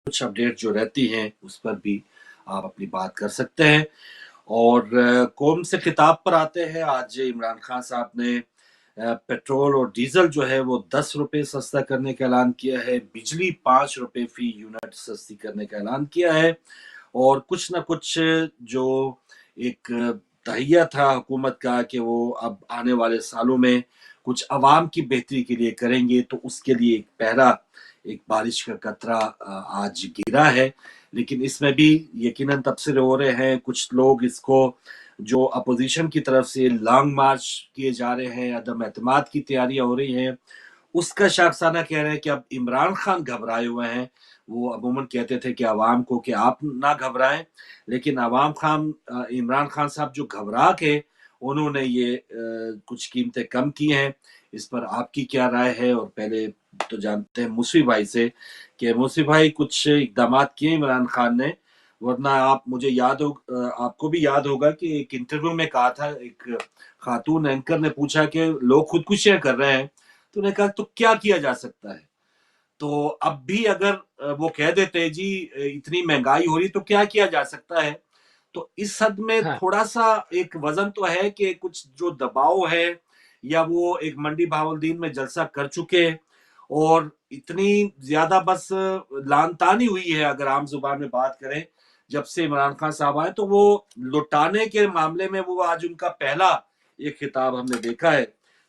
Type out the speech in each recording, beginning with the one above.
कुछ अपडेट जो रहती हैं उस पर भी आप अपनी बात कर सकते हैं। और कौन से खिताब पर आते हैं, आज इमरान खान साहब ने पेट्रोल और डीजल जो है वो 10 रुपए सस्ता करने का ऐलान किया है, बिजली 5 रुपए फी यूनिट सस्ती करने का ऐलान किया है। और कुछ ना कुछ जो एक तहिया था हुकूमत का कि वो अब आने वाले सालों में कुछ अवाम की बेहतरी के लिए करेंगे, तो उसके लिए एक पहरा, एक बारिश का कतरा आज गिरा है। लेकिन इसमें भी यकीनन तबसरे हो रहे हैं, कुछ लोग इसको जो अपोजिशन की तरफ से लॉन्ग मार्च किए जा रहे हैं, अदम एतमाद की तैयारियां हो रही हैं, उसका शाखसाना कह रहे हैं कि अब इमरान खान घबराए हुए हैं। वो अमूमन कहते थे कि अवाम को कि आप ना घबराएं, लेकिन इमरान खान साहब जो घबरा के उन्होंने ये कुछ कीमतें कम की हैं। इस पर आपकी क्या राय है? और पहले तो जानते हैं मूसवी भाई से कि मूसवी भाई कुछ इकदाम किए इमरान खान ने, वरना आपको भी याद होगा कि एक इंटरव्यू में कहा था, एक खातून एंकर ने पूछा कि लोग खुदकुशियां कर रहे हैं, तो उन्होंने कहा तो क्या किया जा सकता है। तो अब भी अगर वो कह देते जी इतनी महंगाई हो रही तो क्या किया जा सकता है, तो इस हद में हाँ थोड़ा सा एक वजन तो है कि कुछ जो दबाव है, या वो एक मंडी बहाउद्दीन में जलसा कर चुके और इतनी ज्यादा बस लान तानी हुई है, अगर आम जुबान में बात करें, जब से इमरान खान साहब आए, तो वो लुटाने के मामले में वो आज उनका पहला ये खिताब हमने देखा है।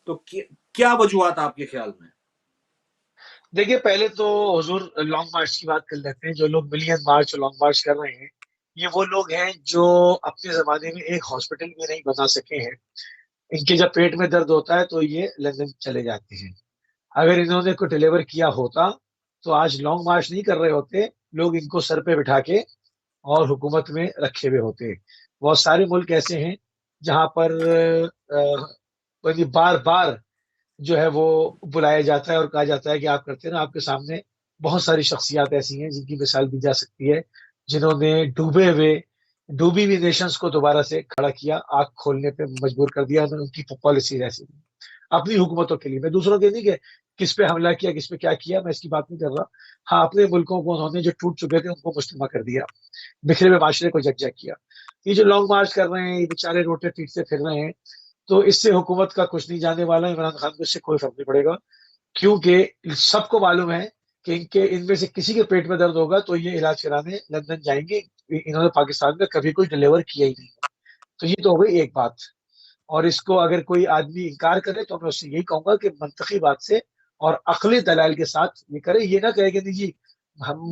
तो क्या वजूहत आपके ख्याल में? देखिए, पहले तो हुजूर लॉन्ग मार्च की बात कर लेते हैं। जो लोग मिलियन मार्च और लॉन्ग मार्च कर रहे हैं, ये वो लोग हैं जो अपने जमाने में एक हॉस्पिटल में नहीं बना सके हैं। इनके जब पेट में दर्द होता है तो ये लंदन चले जाते हैं। अगर इन्होंने को डिलीवर किया होता तो आज लॉन्ग मार्च नहीं कर रहे होते, लोग इनको सर पे बिठा के और हुकूमत में रखे हुए होते। बहुत सारे मुल्क ऐसे हैं जहां पर बार बार जो है वो बुलाया जाता है और कहा जाता है कि आप करते हैं ना। आपके सामने बहुत सारी शख्सियात ऐसी हैं जिनकी मिसाल दी जा सकती है, जिन्होंने डूबी हुई नेशंस को दोबारा से खड़ा किया, आंख खोलने पे मजबूर कर दिया। उनकी पॉलिसी ऐसी थी अपनी हुकूमतों के लिए। मैं दूसरों के नहीं कि किस पे हमला किया, किस पे क्या किया, मैं इसकी बात नहीं कर रहा। हाँ, अपने मुल्कों को उन्होंने जो टूट चुके थे उनको मुस्तमा कर दिया, बिखरे हुए माशरे को जगजग किया। ये जो लॉन्ग मार्च कर रहे हैं, ये बेचारे रोटे पीटते फिर रहे हैं, तो इससे हुकूमत का कुछ नहीं जाने वाला। इमरान खान को इससे कोई फर्क नहीं पड़ेगा, क्योंकि सबको मालूम है कि इनमें से किसी के पेट में दर्द होगा तो ये इलाज कराने लंदन जाएंगे। इन्होंने पाकिस्तान में कभी कोई डिलीवर किया ही नहीं। तो ये तो हो गई एक बात। और इसको अगर कोई आदमी इनकार करे तो मैं उससे यही कहूंगा कि मंतकी बात से और अकली दलाल के साथ ये करे। ये ना कहे कि नहीं जी,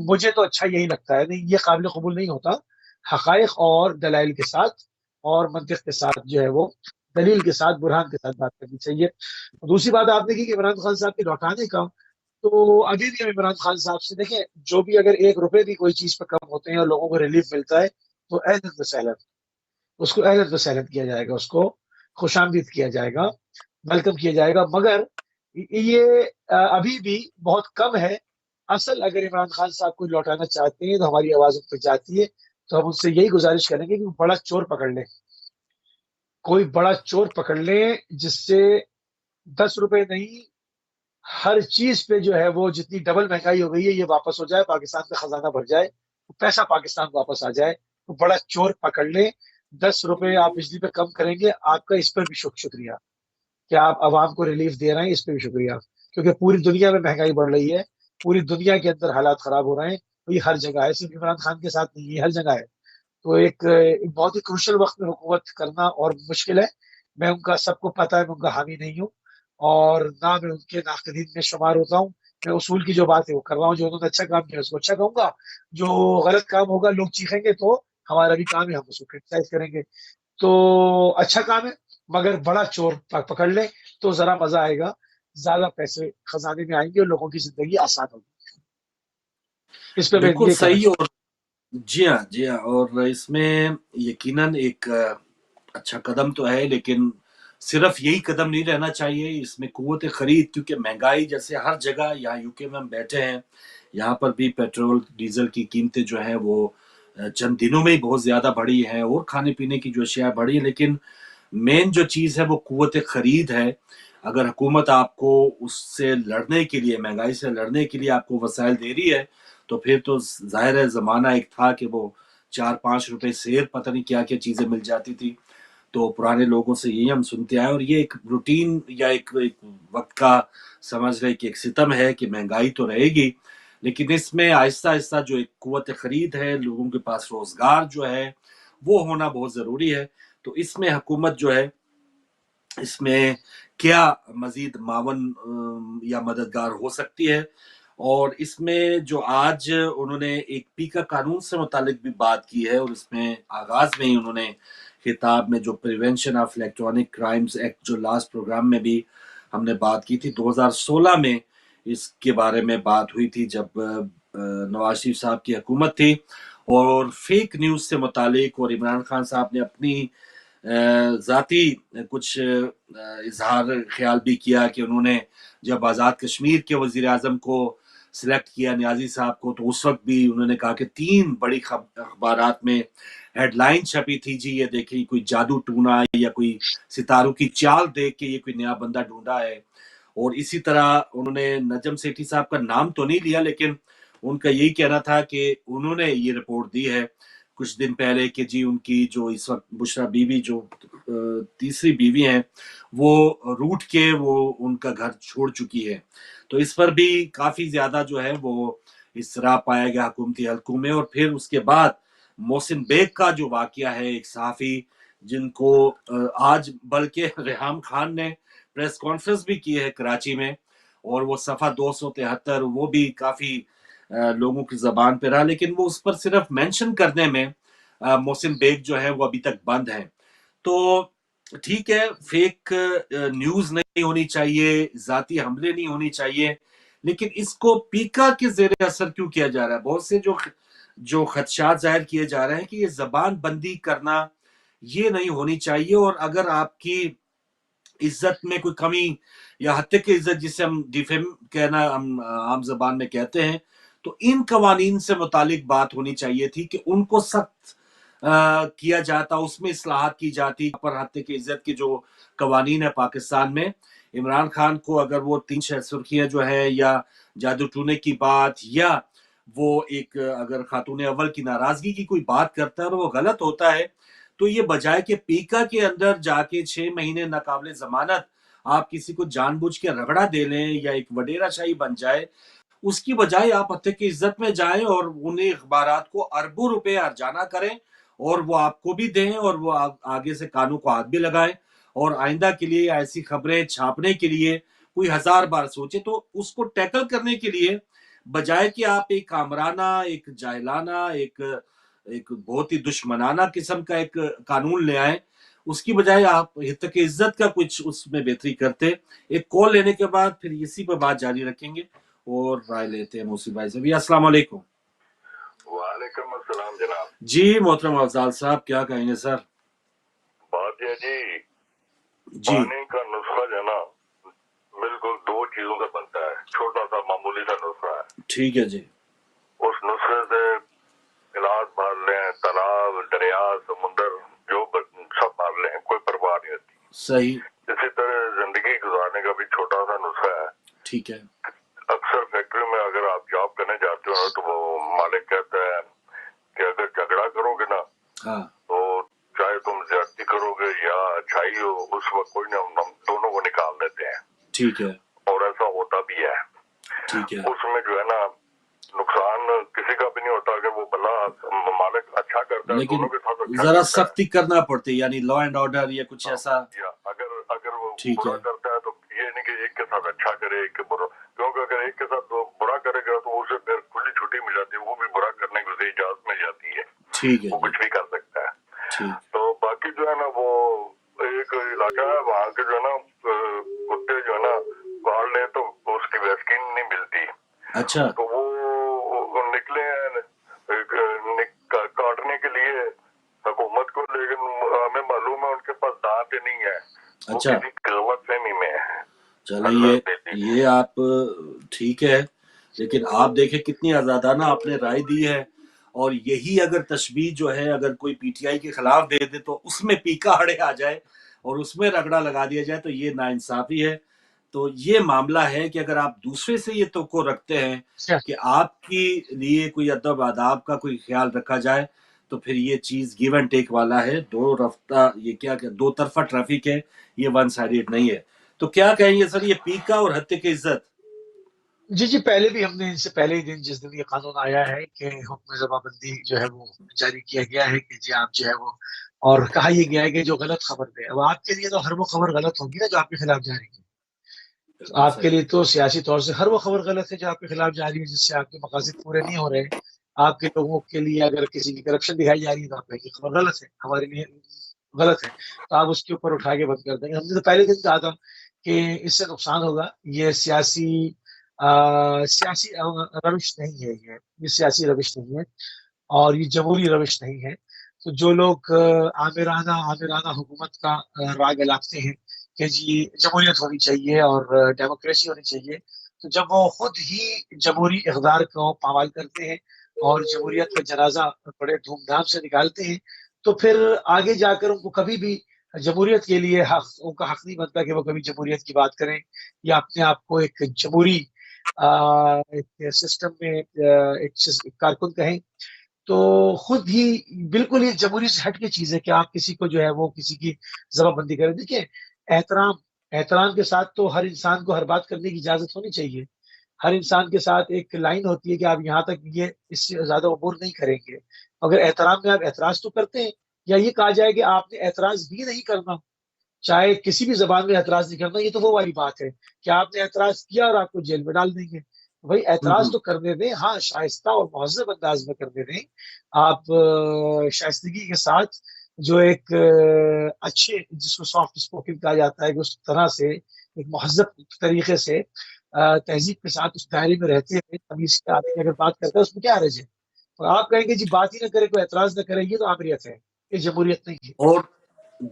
मुझे तो अच्छा यही लगता है, नहीं, ये काबिल कबूल नहीं होता। हकाइक और दलाइल के साथ और मंतिक के साथ जो है वो दलील के साथ, बुरहान के साथ बात करनी चाहिए। दूसरी बात आपने की कि इमरान खान साहब के लौटाने का, तो अभी भी हम इमरान खान साहब से देखें, जो भी अगर 1 रुपए भी कोई चीज पर कम होते हैं और लोगों को रिलीफ मिलता है तो अहलन व सहलन, उसको अहलन व सहलन किया जाएगा, उसको खुशामदीद किया जाएगा, वेलकम किया जाएगा। मगर ये अभी भी बहुत कम है। असल अगर इमरान खान साहब को लौटाना चाहते हैं तो हमारी आवाज उन तक जाती है। तो हम उनसे यही गुजारिश करेंगे कि वो बड़ा चोर पकड़ लें, कोई बड़ा चोर पकड़ लें, जिससे 10 रुपए नहीं, हर चीज पे जो है वो जितनी डबल महंगाई हो गई है ये वापस हो जाए, पाकिस्तान का खजाना भर जाए, पैसा पाकिस्तान को वापस आ जाए। तो बड़ा चोर पकड़ ले। 10 रुपए आप बिजली पे कम करेंगे, आपका इस पर भी शुक्रिया कि आप आवाम को रिलीफ दे रहे हैं, इस पर भी शुक्रिया। क्योंकि पूरी दुनिया में महंगाई बढ़ रही है, पूरी दुनिया के अंदर हालात खराब हो रहे हैं। तो ये हर जगह है, सिर्फ इमरान खान के साथ नहीं, ये हर जगह है। तो एक बहुत ही क्रूशल वक्त में हुकूमत करना और मुश्किल है। मैं उनका, सबको पता है, मैं उनका हामी नहीं हूँ और ना मैं उनके नाकदीन में शुमार होता हूँ। मैं उसूल की जो बात है वो कर रहा हूँ। जो उन्होंने अच्छा काम किया उसको अच्छा कहूंगा, जो गलत काम होगा लोग चीखेंगे तो हमारा भी काम है, हम उसको क्रिटिसाइज करेंगे। तो अच्छा काम है, मगर बड़ा चोर पकड़ ले तो जरा मजा आएगा, ज्यादा पैसे खजाने में आएंगे और लोगों की जिंदगी आसान होगी। इस पे मैं बिल्कुल ये कहना सही। और जी हाँ, जी हाँ, और इसमें यकीनन एक अच्छा कदम तो है, लेकिन सिर्फ यही कदम नहीं रहना चाहिए, इसमें कुव्वत खरीद, क्योंकि महंगाई जैसे हर जगह, यहाँ यूके में हम बैठे हैं, यहाँ पर भी पेट्रोल डीजल की कीमतें जो है वो चंद दिनों में ही बहुत ज्यादा बढ़ी है, और खाने पीने की जो अशिया बढ़ी है, लेकिन मेन जो चीज है वो कुव्वत खरीद है। अगर हुकूमत आपको उससे लड़ने के लिए, महंगाई से लड़ने के लिए आपको वसाइल दे रही है, تو پھر تو ظاہر ہے زمانہ ایک تھا کہ وہ 4-5 روپے سیر پتہ نہیں کیا کیا چیزیں مل جاتی تھی. تو پرانے لوگوں سے یہی ہم سنتے آئے اور یہ ایک روٹین یا ایک وقت کا سمجھ رہے کہ ایک ستم ہے کہ مہنگائی تو رہے گی، لیکن اس میں آہستہ آہستہ جو ایک قوت خرید ہے، لوگوں کے پاس روزگار جو ہے وہ ہونا بہت ضروری ہے. تو اس میں حکومت جو ہے اس میں کیا مزید معاون یا مددگار ہو سکتی ہے. اور اس میں جو آج انہوں نے ایک پیکا قانون سے متعلق بھی بات کی ہے، اور اس میں آغاز میں ہی انہوں نے خطاب میں جو prevention of electronic crimes act جو لاسٹ پروگرام میں بھی ہم نے بات کی تھی 2016 میں اس کے بارے میں بات ہوئی تھی جب نواز شریف صاحب کی حکومت تھی، اور فیک نیوز سے متعلق اور عمران خان صاحب نے اپنی ذاتی کچھ اظہار خیال بھی کیا کہ انہوں نے جب آزاد کشمیر کے وزیر اعظم کو سلیکٹ کیا نیازی صاحب کو، تو اس وقت بھی انہوں نے کہا کہ 3 بڑی اخبارات میں ہیڈ لائن چھپی تھی، جی یہ دیکھیں کوئی جادو ٹونا یا کوئی ستاروں کی چال دیکھ کے یہ کوئی نیا بندہ ڈھونڈا ہے. اور اسی طرح انہوں نے نجم سیٹھی صاحب کا نام تو نہیں لیا، لیکن ان کا یہی کہنا تھا کہ انہوں نے یہ رپورٹ دی ہے کچھ دن پہلے کہ جی ان کی جو اس وقت بشرا بیوی جو تیسری بیوی ہیں وہ روٹ کے وہ ان کا گھر چھوڑ چکی ہے. تو اس پر بھی کافی زیادہ جو ہے وہ اضطراب پایا گیا حکومتی حلقوں میں. اور پھر اس کے بعد محسن بیگ کا جو واقعہ ہے، ایک صحافی جن کو آج بلکہ ریحام خان نے پریس کانفرنس بھی کی ہے کراچی میں، اور وہ صفحہ 273 وہ بھی کافی لوگوں کی زبان پہ رہا، لیکن وہ اس پر صرف مینشن کرنے میں محسن بیگ جو ہے وہ ابھی تک بند ہیں. تو ٹھیک ہے، فیک نیوز نہیں ہونی چاہیے، ذاتی حملے نہیں ہونی چاہیے، لیکن اس کو پیکا کے زیر اثر کیوں کیا جا رہا ہے؟ بہت سے جو خدشات ظاہر کیے جا رہے ہیں کہ یہ زبان بندی کرنا یہ نہیں ہونی چاہیے. اور اگر آپ کی عزت میں کوئی کمی یا حتیٰ کہ عزت جسے ہم ڈیفیم کہنا ہم عام زبان میں کہتے ہیں، تو ان قوانین سے متعلق بات ہونی چاہیے تھی کہ ان کو سخت کیا جاتا، اس میں اصلاحات کی جاتی. پر حتیٰ کہ عزت کے جو قوانین ہے پاکستان میں، عمران خان کو اگر وہ 3 سرخیاں جو ہے یا جادو ٹونے کی بات، یا وہ ایک اگر خاتون اول کی ناراضگی کی کوئی بات کرتا ہے اور وہ غلط ہوتا ہے، تو یہ بجائے کہ پیکا کے اندر جا کے 6 مہینے ناقابل ضمانت آپ کسی کو جان بوجھ کے رگڑا دے لیں یا ایک وڈیرا شاہی بن جائے، اس کی بجائے آپ حتیٰ کی عزت میں جائیں اور انہیں اخبارات کو اربوں روپے ارجانہ کریں اور وہ آپ کو بھی دیں اور وہ آگے سے کانوں کو ہاتھ بھی لگائیں، اور آئندہ کے لیے ایسی خبریں چھاپنے کے لیے کوئی 1000 بار سوچے. تو اس کو ٹیکل کرنے کے لیے بجائے کہ آپ ایک آمرانہ، ایک جاہلانہ، ایک بہت ہی دشمنانہ قسم کا ایک قانون لے آئیں، اس کی بجائے آپ حتیٰ عزت کا کچھ اس میں بہتری کرتے. ایک کال لینے کے بعد پھر اسی پہ بات جاری رکھیں گے اور رائے لیتے ہیں موسی بھائی سے. السلام علیکم. وعلیکم السلام جناب. جی محترم افضال صاحب کیا کہیں گے سر؟ بات یہ جی پانی کا نسخہ جو ہے نا بالکل 2 چیزوں کا بنتا ہے، چھوٹا سا معمولی سا نسخہ ہے. ٹھیک ہے جی. اس نسخے سے گلاس بھر لیں، تالاب، دریا، سمندر جو سب بھر لیں، کوئی پرواہ نہیں ہوتی. صحیح. اسی طرح زندگی گزارنے کا بھی چھوٹا سا نسخہ ہے. ٹھیک ہے. اکثر فیکٹری میں اگر آپ جاب کرنے جاتے ہو تو وہ مالک کہتا ہے کہ اگر جھگڑا کرو گے نا تو چاہے تم زیادتی کرو گے یا اچھائی ہو، اس وقت کوئی نہیں، ہم دونوں کو نکال دیتے ہیں. ٹھیک ہے. اور ایسا ہوتا بھی ہے. ٹھیک ہے. اس میں جو ہے نا نقصان کسی کا بھی نہیں ہوتا. اگر وہ بلا مالک اچھا کرتا ہے، لیکن دونوں کے ساتھ اچھا ذرا کرتا سختی کرنا پڑتی، یعنی لا اینڈ آرڈر یا کچھ ایسا. اگر وہ ٹھیک برا ہے. کرتا ہے تو یہ نہیں کہ ایک کے ساتھ اچھا کرے ایک کے برا، کیونکہ اگر ایک کے ساتھ برا کرے گا تو اسے پھر کھلی چھٹی مل جاتی ہے، وہ بھی برا کرنے کی اسے اجازت مل جاتی ہے. ٹھیک ہے. وہ کچھ بھی کر سکتا ہے. ٹھیک. تو باقی جو ہے نا وہ ایک علاقہ ہے وہاں کے جو ہے نا کتے جو ہے نا پال لیں تو اس کی ویکسین نہیں ملتی. اچھا. تو وہ نکلے ہیں کاٹنے کے لیے حکومت کو، لیکن ہمیں معلوم ہے ان کے پاس دانت نہیں ہے. اچھا. وہ کسی غلط فہمی میں ہے. چلیں یہ آپ ٹھیک ہے، لیکن آپ دیکھیں کتنی آزادانہ آپ نے رائے دی ہے، اور یہی اگر تشبیہ جو ہے اگر کوئی پی ٹی آئی کے خلاف دے دے تو اس میں پیکا ہڑے آ جائے اور اس میں رگڑا لگا دیا جائے تو یہ ناانصافی ہے. تو یہ معاملہ ہے کہ اگر آپ دوسرے سے یہ توقع رکھتے ہیں کہ آپ کے لیے کوئی ادب آداب کا کوئی خیال رکھا جائے تو پھر یہ چیز گیو اینڈ ٹیک والا ہے، دو رفتہ، یہ کیا کہ دو طرفہ ٹریفک ہے، یہ ون سائیڈڈ نہیں ہے. تو کیا کہیں گے سر یہ پیکا اور حتیٰ کی عزت؟ جی پہلے بھی ہم نے ان سے پہلے ہی دن جس دن یہ قانون آیا ہے کہ حکم زبان بندی جو ہے وہ جاری کیا گیا ہے کہ جی آپ جو ہے وہ، اور کہا یہ گیا ہے کہ جو غلط خبر دے، اب آپ کے لیے تو ہر وہ خبر غلط ہوگی نا جو آپ کے خلاف جاری ہے. آپ کے لیے تو سیاسی طور سے ہر وہ خبر غلط ہے جو آپ کے خلاف جاری ہے، جس سے آپ کے مقاصد پورے نہیں ہو رہے. آپ کے لوگوں کے لیے اگر کسی کی کرپشن دکھائی جا رہی ہے تو آپ کی خبر غلط ہے، ہمارے لیے غلط ہے، تو آپ اس کے اوپر اٹھا کے بند کر دیں گے. ہم نے تو پہلے دن کہا تھا کہ اس سے نقصان ہوگا. یہ سیاسی روش نہیں ہے، یہ سیاسی روش نہیں ہے اور یہ جمہوری روش نہیں ہے. تو جو لوگ آمرانہ حکومت کا راگ الاپتے ہیں کہ جی جمہوریت ہونی چاہیے اور ڈیموکریسی ہونی چاہیے، تو جب وہ خود ہی جمہوری اقدار کو پامال کرتے ہیں اور جمہوریت کا جنازہ بڑے دھوم دھام سے نکالتے ہیں، تو پھر آگے جا کر ان کو کبھی بھی جمہوریت کے لیے ان کا حق نہیں بنتا کہ وہ کبھی جمہوریت کی بات کریں یا اپنے آپ کو ایک جمہوری ایک سسٹم میں ایک کارکن کہیں. تو خود ہی بالکل یہ جمہوری سے ہٹ کے چیز ہے کہ آپ کسی کو جو ہے وہ کسی کی زبان بندی کریں. دیکھیں، احترام کے ساتھ تو ہر انسان کو ہر بات کرنے کی اجازت ہونی چاہیے. ہر انسان کے ساتھ ایک لائن ہوتی ہے کہ آپ یہاں تک یہ اس سے زیادہ عبور نہیں کریں گے. اگر احترام میں آپ اعتراض تو کرتے ہیں، یا یہ کہا جائے کہ آپ نے اعتراض بھی نہیں کرنا، چاہے کسی بھی زبان میں اعتراض نہیں کرنا، یہ تو وہ والی بات ہے کہ آپ نے اعتراض کیا اور آپ کو جیل میں ڈال دیں گے. بھائی اعتراض تو کرنے دیں، ہاں شائستہ اور مہذب انداز میں کرنے دیں. آپ شائستگی کے ساتھ جو ایک اچھے، جس کو سافٹ اسپوکن کہا جاتا ہے، کہ اس طرح سے ایک مہذب طریقے سے تہذیب کے ساتھ اس دائرے میں رہتے ہیں، تمیز کے آدمی اگر بات کرتا ہے اس میں کیا حرج ہے. اور آپ کہیں گے جی بات ہی نہ کرے، کوئی اعتراض نہ کرے، یہ تو آمریت ہے، یہ جمہوریت نہیں ہے. اور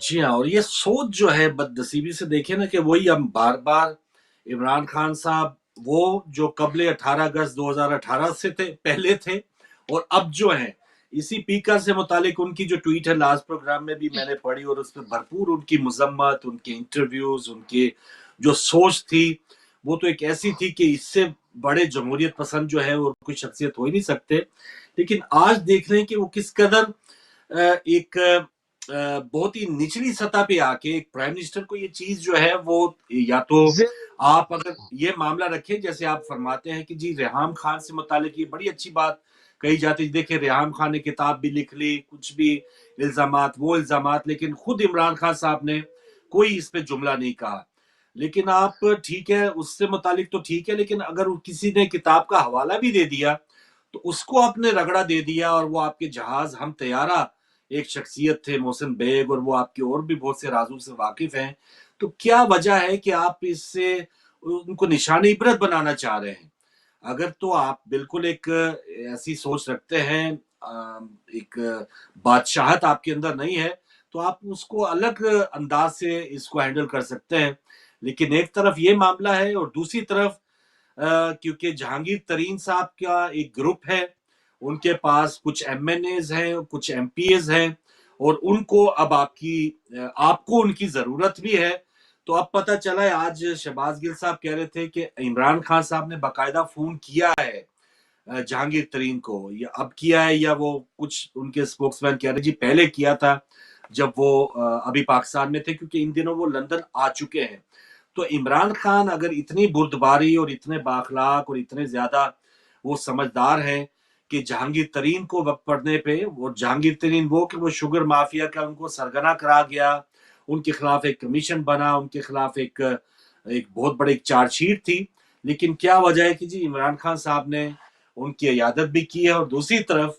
جی ہاں، اور یہ سوچ جو ہے بدنصیبی سے دیکھیں نا کہ وہی ہم بار بار عمران خان صاحب وہ جو قبل 18 اگست 2018 سے تھے، پہلے تھے، اور اب جو ہیں اسی پیکر سے متعلق ان کی جو ٹویٹ ہے لاسٹ پروگرام میں بھی میں نے پڑھی، اور اس میں بھرپور ان کی مذمت، ان کے انٹرویوز، ان کے جو سوچ تھی وہ تو ایک ایسی تھی کہ اس سے بڑے جمہوریت پسند جو ہے اور کوئی شخصیت ہو ہی نہیں سکتے. لیکن آج دیکھ رہے ہیں کہ وہ کس قدر ایک بہت ہی نچلی سطح پہ آ کے ایک پرائم منسٹر کو یہ چیز جو ہے وہ، یا تو آپ اگر یہ معاملہ رکھیں جیسے آپ فرماتے ہیں کہ جی ریحام خان سے متعلق یہ بڑی اچھی بات کہی جاتی ہے، دیکھیں ریحام خان نے کتاب بھی لکھ لی، کچھ بھی الزامات وہ الزامات، لیکن خود عمران خان صاحب نے کوئی اس پہ جملہ نہیں کہا. لیکن آپ ٹھیک ہے اس سے متعلق تو ٹھیک ہے، لیکن اگر کسی نے کتاب کا حوالہ بھی دے دیا تو اس کو آپ نے رگڑا دے دیا، اور وہ آپ کے جہاز ہم طیارہ ایک شخصیت تھے محسن بیگ، اور وہ آپ کے اور بھی بہت سے رازوں سے واقف ہیں. تو کیا وجہ ہے کہ آپ اس سے ان کو نشان عبرت بنانا چاہ رہے ہیں؟ اگر تو آپ بالکل ایک ایسی سوچ رکھتے ہیں، ایک بادشاہت آپ کے اندر نہیں ہے، تو آپ اس کو الگ انداز سے اس کو ہینڈل کر سکتے ہیں. لیکن ایک طرف یہ معاملہ ہے اور دوسری طرف کیونکہ جہانگیر ترین صاحب کا ایک گروپ ہے، ان کے پاس کچھ ایم این ایز ہیں، کچھ ایم پی ایز ہیں، اور ان کو اب آپ کو ان کی ضرورت بھی ہے. تو اب پتہ چلا ہے، آج شہباز گل صاحب کہہ رہے تھے کہ عمران خان صاحب نے باقاعدہ فون کیا ہے جہانگیر ترین کو، یا اب کیا ہے، یا وہ کچھ ان کے سپوکس مین کہہ رہے جی پہلے کیا تھا جب وہ ابھی پاکستان میں تھے، کیونکہ ان دنوں وہ لندن آ چکے ہیں. تو عمران خان اگر اتنی بردباری اور اتنے بااخلاق اور اتنے زیادہ وہ سمجھدار ہیں کہ جہانگیر ترین کو وقت پڑنے پہ، وہ جہانگیر ترین وہ کہ وہ شوگر مافیا کا ان کو سرگنا کرا گیا، ان کے خلاف ایک کمیشن بنا، ان کے خلاف ایک بہت بڑی چارج شیٹ تھی. لیکن کیا وجہ ہے کہ جی عمران خان صاحب نے ان کی عیادت بھی کی ہے، اور دوسری طرف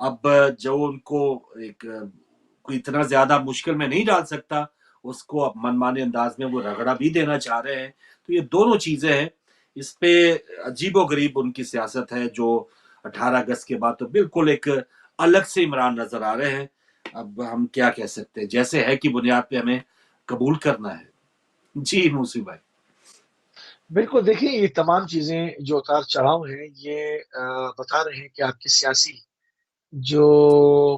اب جو ان کو ایک کوئی اتنا زیادہ مشکل میں نہیں ڈال سکتا، اس کو اب من مانے انداز میں وہ رگڑا بھی دینا چاہ رہے ہیں. تو یہ دونوں چیزیں ہیں، اس پہ عجیب و غریب ان کی سیاست ہے جو 18 اگست کے بعد تو بالکل ایک الگ سے عمران نظر آ رہے ہیں. اب ہم کیا کہہ سکتے ہیں، جیسے ہے کی بنیاد پہ ہمیں قبول کرنا ہے. جی موسی بھائی. بالکل، دیکھیں یہ تمام چیزیں جو اتار چڑھاؤ ہیں یہ بتا رہے ہیں کہ آپ کی سیاسی جو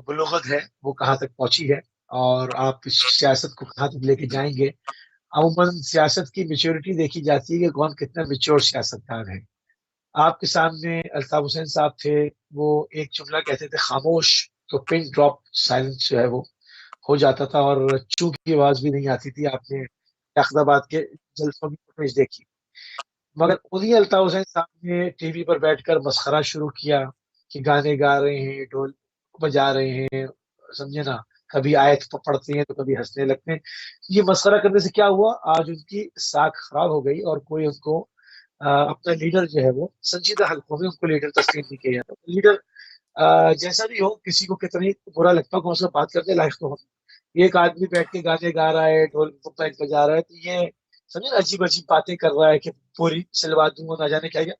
بلوغت ہے وہ کہاں تک پہنچی ہے، اور آپ اس سیاست کو کہاں تک لے کے جائیں گے. عموماً سیاست کی میچورٹی دیکھی جاتی ہے کہ کون کتنا میچور سیاستدان ہے. آپ کے سامنے الطاف حسین صاحب تھے، وہ ایک جملہ کہتے تھے خاموش تو پن ڈراپ سائلنس جو ہے وہ ہو جاتا تھا، اور چوں کی آواز بھی نہیں آتی تھی. آپ نے احمد آباد کے جلسوں کی فوٹیج دیکھی، مگر انہی الطاف حسین صاحب نے ٹی وی پر بیٹھ کر مسخرہ شروع کیا کہ گانے گا رہے ہیں، ڈھول بجا رہے ہیں، سمجھے نا، کبھی آیت پڑھتے ہیں تو کبھی ہنسنے لگتے ہیں. یہ مسخرہ کرنے سے کیا ہوا؟ آج ان کی ساکھ خراب ہو گئی اور کوئی ان کو اپنا لیڈر جو ہے وہ سنجیدہ حلقوں میں ان کو لیڈر تسلیم نہیں کیا جاتا. لیڈر جیسا بھی ہو، کسی کو کتنا ہی برا لگتا ہو کہ اس سے بات کرنے لائق تو ہو. ایک آدمی بیٹھ کے گانے گا رہا ہے، ڈھول پیٹ بجا رہا ہے، تو یہ سمجھے نا عجیب عجیب باتیں کر رہا ہے کہ پوری سلوا دوں گا، نہ جانے کیا.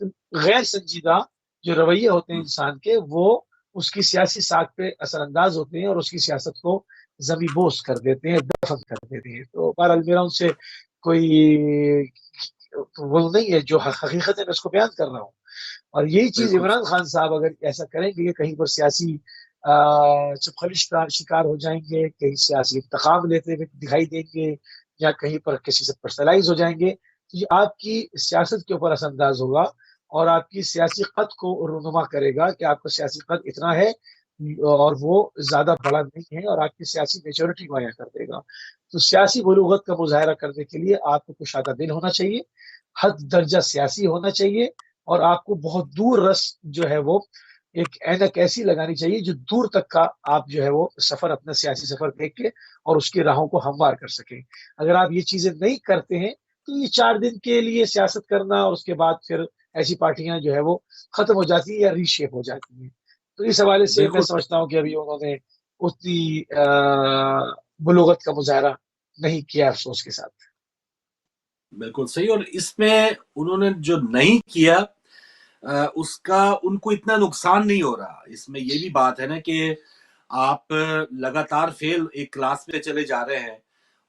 تو غیر سنجیدہ جو رویے ہوتے ہیں انسان کے، وہ اس کی سیاسی ساکھ پہ اثر انداز ہوتے ہیں اور اس کی سیاست کو زمیں بوس کر دیتے ہیں، دفن کر دیتے ہیں. تو بہرحال میرا ان سے کوئی وہ نہیں ہے، جو حقیقت ہے میں اس کو بیان کر رہا ہوں. اور یہی چیز بالکل عمران خان صاحب اگر ایسا کریں گے کہ کہیں پر سیاسی چپخلش کا شکار ہو جائیں گے، کہیں سیاسی انتخاب لیتے ہوئے دکھائی دیں گے، یا کہیں پر کسی سے پرسنلائز ہو جائیں گے، تو یہ آپ کی سیاست کے اوپر اثر انداز ہوگا اور آپ کی سیاسی قد کو رونما کرے گا کہ آپ کا سیاسی قد اتنا ہے اور وہ زیادہ بڑا نہیں ہے، اور آپ کی سیاسی میچورٹی کو عیاں کر دے گا. تو سیاسی بلوغت کا مظاہرہ کرنے کے لیے آپ کو کشادہ دل ہونا چاہیے، حد درجہ سیاسی ہونا چاہیے، اور آپ کو بہت دور رس جو ہے وہ ایک اینک ایسی لگانی چاہیے جو دور تک کا آپ جو ہے وہ سفر، اپنا سیاسی سفر دیکھ کے اور اس کی راہوں کو ہموار کر سکیں. اگر آپ یہ چیزیں نہیں کرتے ہیں تو یہ 4 دن کے لیے سیاست کرنا اور اس کے بعد پھر ایسی پارٹیاں جو ہے وہ ختم ہو جاتی ہیں یا ری شیپ ہو جاتی ہیں. تو اس حوالے سے میں بالکل سمجھتا ہوں کہ ابھی انہوں نے اتنی بلوغت کا مظاہرہ نہیں کیا، افسوس کے ساتھ. بالکل صحیح. اور اس میں انہوں نے جو نہیں کیا اس کا ان کو اتنا نقصان نہیں ہو رہا. اس میں یہ بھی بات ہے نا کہ آپ لگاتار فیل ایک کلاس میں چلے جا رہے ہیں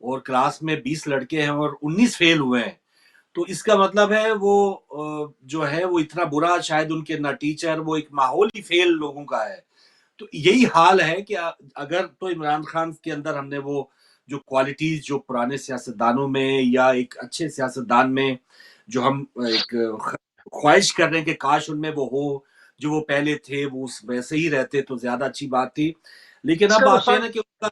اور کلاس میں 20 لڑکے ہیں اور 19 فیل ہوئے ہیں، تو اس کا مطلب ہے وہ جو ہے وہ اتنا برا شاید ان کے نہ ٹیچر، وہ ایک ماحول ہی فیل لوگوں کا ہے. تو یہی حال ہے کہ اگر تو عمران خان کے اندر ہم نے وہ جو کوالٹیز جو پرانے سیاستدانوں میں یا ایک اچھے سیاستدان میں جو ہم ایک خواہش کر رہے ہیں کہ کاش ان میں وہ ہو، جو وہ پہلے تھے وہ ویسے ہی رہتے تو زیادہ اچھی بات تھی. لیکن اس کا اب آتے ہیں نقصان نا کہ ان کا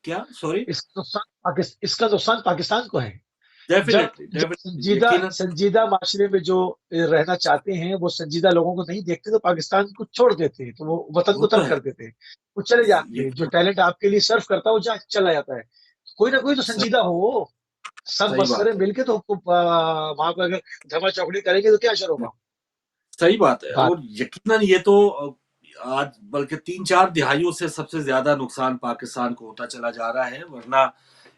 کیا سوری اس کا نقصان پاکستان کو ہے. جب ڈیفینیٹلی یقیناً سنجیدہ معاشرے میں جو رہنا چاہتے ہیں وہ سنجیدہ لوگوں کو نہیں دیکھتے تو پاکستان کو چھوڑ دیتے ہیں، تو وہ وطن وہ کو تو ترک ہے کر دیتے ہیں، وہ چلے جاتے ہیں. جو یقیناً ٹیلنٹ آپ کے لیے سرو کرتا ہے وہ چلا جاتا ہے. کوئی نہ کوئی تو صحیح سنجیدہ ہو. سب صحیح مسخرے بات ہے مل کے تو وہاں پہ اگر دھما چوکڑی کریں گے تو کیا اثر ہوگا. صحیح بات ہے. بات اور یقیناً یہ تو آج بلکہ 3-4 دہائیوں سے سب سے زیادہ نقصان پاکستان کو ہوتا چلا جا رہا ہے. ورنہ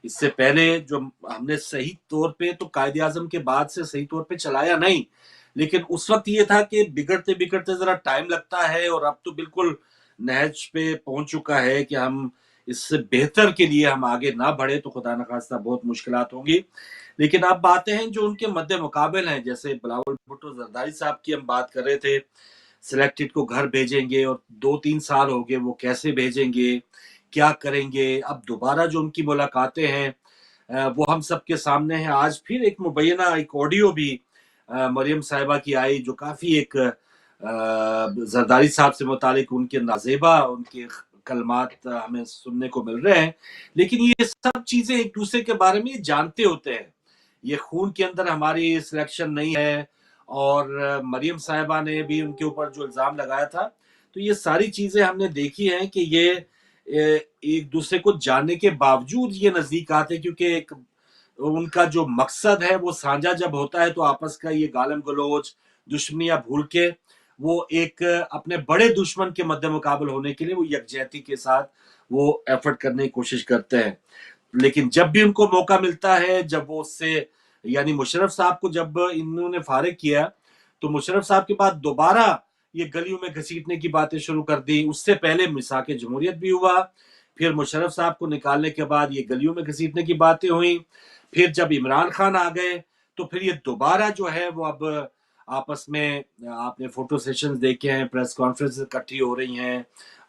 اس سے پہلے جو ہم نے صحیح طور پہ تو قائد اعظم کے بعد سے صحیح طور پہ چلایا نہیں، لیکن اس وقت یہ تھا کہ بگڑتے بگڑتے ذرا ٹائم لگتا ہے، اور اب تو بالکل نہج پہ پہنچ چکا ہے کہ ہم اس سے بہتر کے لیے ہم آگے نہ بڑھے تو خدا نخواستہ بہت مشکلات ہوں گی. لیکن اب باتیں ہیں جو ان کے مد مقابل ہیں، جیسے بلاول بھٹو زرداری صاحب کی ہم بات کر رہے تھے، سلیکٹڈ کو گھر بھیجیں گے اور 2-3 سال ہو گئے، وہ کیسے بھیجیں گے، کیا کریں گے. اب دوبارہ جو ان کی ملاقاتیں ہیں وہ ہم سب کے سامنے ہیں. آج پھر ایک مبینہ ایک آڈیو بھی مریم صاحبہ کی آئی جو کافی ایک زرداری صاحب سے متعلق ان کے نازیبا ان کے کلمات ہمیں سننے کو مل رہے ہیں. لیکن یہ سب چیزیں ایک دوسرے کے بارے میں جانتے ہوتے ہیں. یہ خون کے اندر ہماری سلیکشن نہیں ہے، اور مریم صاحبہ نے بھی ان کے اوپر جو الزام لگایا تھا، تو یہ ساری چیزیں ہم نے دیکھی ہیں کہ یہ ایک دوسرے کو جاننے کے باوجود یہ نزدیک آتے، کیونکہ ایک ان کا جو مقصد ہے وہ سانجا جب ہوتا ہے تو آپس کا یہ گالم گلوچ دشمنیاں بھول کے وہ ایک اپنے بڑے دشمن کے مد مقابل ہونے کے لیے وہ یکجہتی کے ساتھ وہ ایفرٹ کرنے کی کوشش کرتے ہیں. لیکن جب بھی ان کو موقع ملتا ہے، جب وہ اس سے یعنی مشرف صاحب کو جب انہوں نے فارغ کیا تو مشرف صاحب کے بعد دوبارہ یہ گلیوں میں گھسیٹنے کی باتیں شروع کر دی. اس سے پہلے مساق جمہوریت بھی ہوا، پھر مشرف صاحب کو نکالنے کے بعد یہ گلیوں میں گھسیٹنے کی باتیں ہوئیں. پھر جب عمران خان آ گئے تو پھر یہ دوبارہ جو ہے وہ اب آپس میں آپ نے فوٹو سیشنز دیکھے ہیں، پریس کانفرنس اکٹھی ہو رہی ہیں،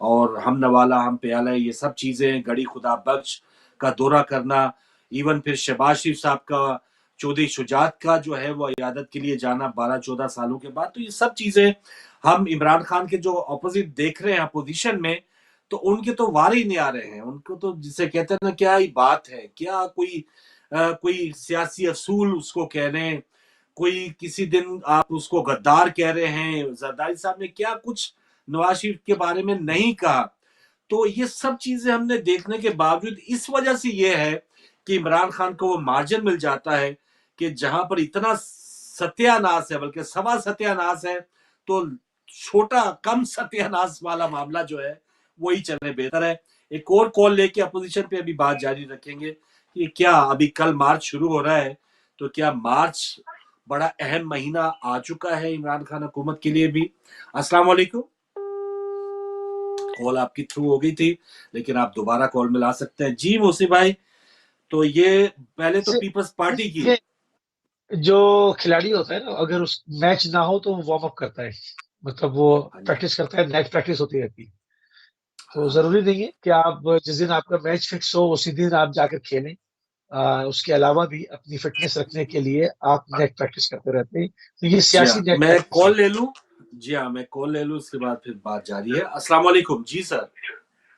اور ہم نوالا ہم پیالہ یہ سب چیزیں، گڑی خدا بخش کا دورہ کرنا، इवन फिर शहबाज शरीफ साहब का चौधरी शुजात का जो है वो इयादत के लिए जाना 12-14 सालों के बाद। तो ये सब चीजें हम इमरान खान के जो अपोजिट देख रहे हैं अपोजिशन में, तो उनके तो वार ही नहीं आ रहे हैं। उनको तो जिसे कहते हैं ना, क्या ही बात है, क्या कोई सियासी असूल उसको कह रहे हैं, कोई किसी दिन आप उसको गद्दार कह रहे हैं। जरदारी साहब ने क्या कुछ नवाज शरीफ के बारे में नहीं कहा। तो ये सब चीजें हमने देखने के बावजूद इस वजह से ये है कि इमरान खान को वो मार्जिन मिल जाता है कि जहां पर इतना सत्यानाश है, बल्कि सवा सत्यानाश है, तो छोटा कम सत्यानाश वाला मामला जो है वही चले, बेहतर है। एक और कॉल लेके अपोजिशन पे अभी बात जारी रखेंगे कि क्या अभी कल मार्च शुरू हो रहा है, तो क्या मार्च बड़ा अहम महीना आ चुका है इमरान खान हुकूमत के लिए भी। अस्सलाम वालेकुम, कॉल आपकी थ्रू हो गई थी, लेकिन आप दोबारा कॉल मिला सकते हैं। जी मोसी भाई, तो ये पहले तो पीपल्स पार्टी की जो खिलाड़ी होता है ना, अगर उस मैच ना हो तो वो वार्म अप करता है, मतलब वो प्रैक्टिस करता है, नेट प्रैक्टिस होती रहती है। तो जरूरी नहीं है कि आप जिस दिन आपका मैच फिक्स हो उसी दिन आप जाकर खेलें। उसके अलावा भी अपनी फिटनेस रखने के लिए आप नेट प्रैक्टिस करते रहते हैं। तो ये सियासी नेट मैं प्रैक्टिस कॉल ले लूं। जी हाँ, मैं कॉल ले लूं, उसके बाद फिर बात जारी है। अस्सलाम वालेकुम। जी सर।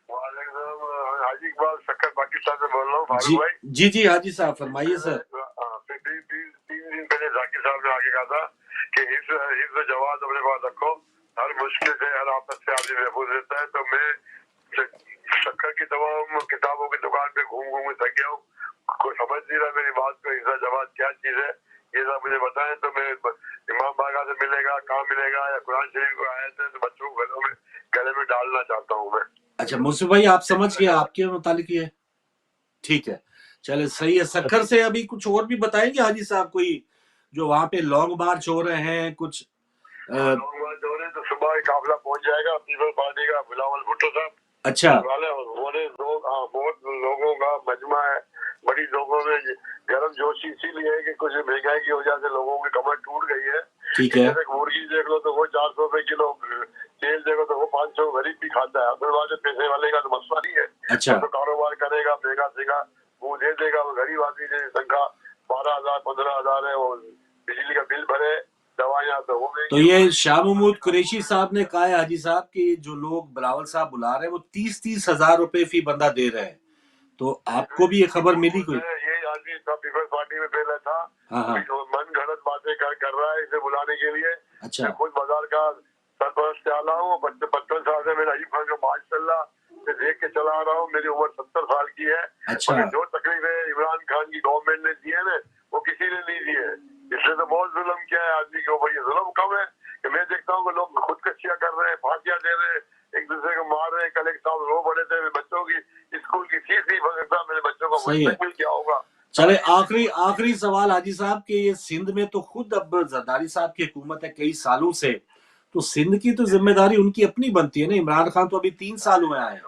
हाजी इकबाल शक्कर पाकिस्तान से बोल रहा हूँ। फारूक भाई जी हाजी साहब फरमाइए सर। 3 दिन पहले जाकिर साहब ने आगे कहा था कि हिफ्ज़ जवाद अपने पास रखो, हर मुश्किल से हर आफत से आदमी महफूज रहता है। तो मैं शक्कर की तमाम किताबों की दुकान पे घूम घूम के थक गया हूँ, कोई समझ नहीं रहा मेरी बात को, हिफ्ज़ जवाद क्या चीज है ये सब मुझे बताएं। तो मैं इमाम बागा से मिलेगा, कहाँ मिलेगा, या कुरान शरीफ को आए थे तो बच्चों को गले में डालना चाहता हूँ मैं। अच्छा मुंशी भाई, आप समझ गए, आपके मुतालिक ये ठीक है, चले सही है। सक्खर से अभी कुछ और भी बताएंगे हाजी साहब, कोई जो वहाँ पे लॉन्ग मार्च हो रहे हैं कुछ? लॉन्ग मार्च हो रहे हैं तो सुबह काफिला पहुंच जाएगा पीपल पार्टी का, बिलावल भुट्टो साहब अच्छा बहुत लोगों का मजमा है, बड़ी लोगों में गर्म जोशी इसीलिए है कि कुछ महंगाई की वजह से लोगों की कमर टूट गई है। ठीक है, मुर्गी देख लो तो वो 400 रुपए किलो, तेल देखो तो वो 500, गरीब भी खाता है। असल बात है पैसे वाले का तो मसला नहीं है, अच्छा तो कारोबार करेगा, महंगा सेगा वो दे देगा। वो गरीब आदमी की तनख्वाह 12,000 15,000 है, वो बिजली का बिल भरे, दवाइयाँ तो ये शाह महमूद कुरैशी साहब ने कहा है हाजी साहब कि जो लोग बिलावल साहब बुला रहे हैं वो 30-30 हजार रुपए फी बंदा दे रहे हैं। तो आपको भी ये खबर मिली कोई? ये आदमी पीपल्स पार्टी में पहले था, मन गलत बातें कर रहा है इसे बुलाने के लिए। अच्छा, खुद बाजार का सरपरस्त आला हूँ, 55 साल से मेरा अयूब खान का मार्च चल रहा, मैं देख के चला आ रहा हूँ। मेरी उम्र 70 साल की है। अच्छा, जो तकलीफें इमरान खान की गवर्नमेंट ने दी है ना, वो किसी ने नहीं दी है। इसलिए तो बहुत जुल्म किया है आदमी के ऊपर। ये जुल्म कम है कि मैं देखता हूँ कि लोग खुदकशियां कर रहे हैं, फांसियां दे रहे हैं, एक दूसरे को मार रहे हैं। कल एक साहब रो पड़े थे, बच्चों की स्कूल की फीस नहीं भर सकता, मेरे बच्चों को मुस्तकबिल क्या होगा। चले आखिरी सवाल हाजी साहब के, ये सिंध में तो खुद अब जरदारी साहब की हुकूमत है कई सालों से, तो सिंध की तो जिम्मेदारी उनकी अपनी बनती है ना। इमरान खान तो अभी 3 साल हुए आए हैं।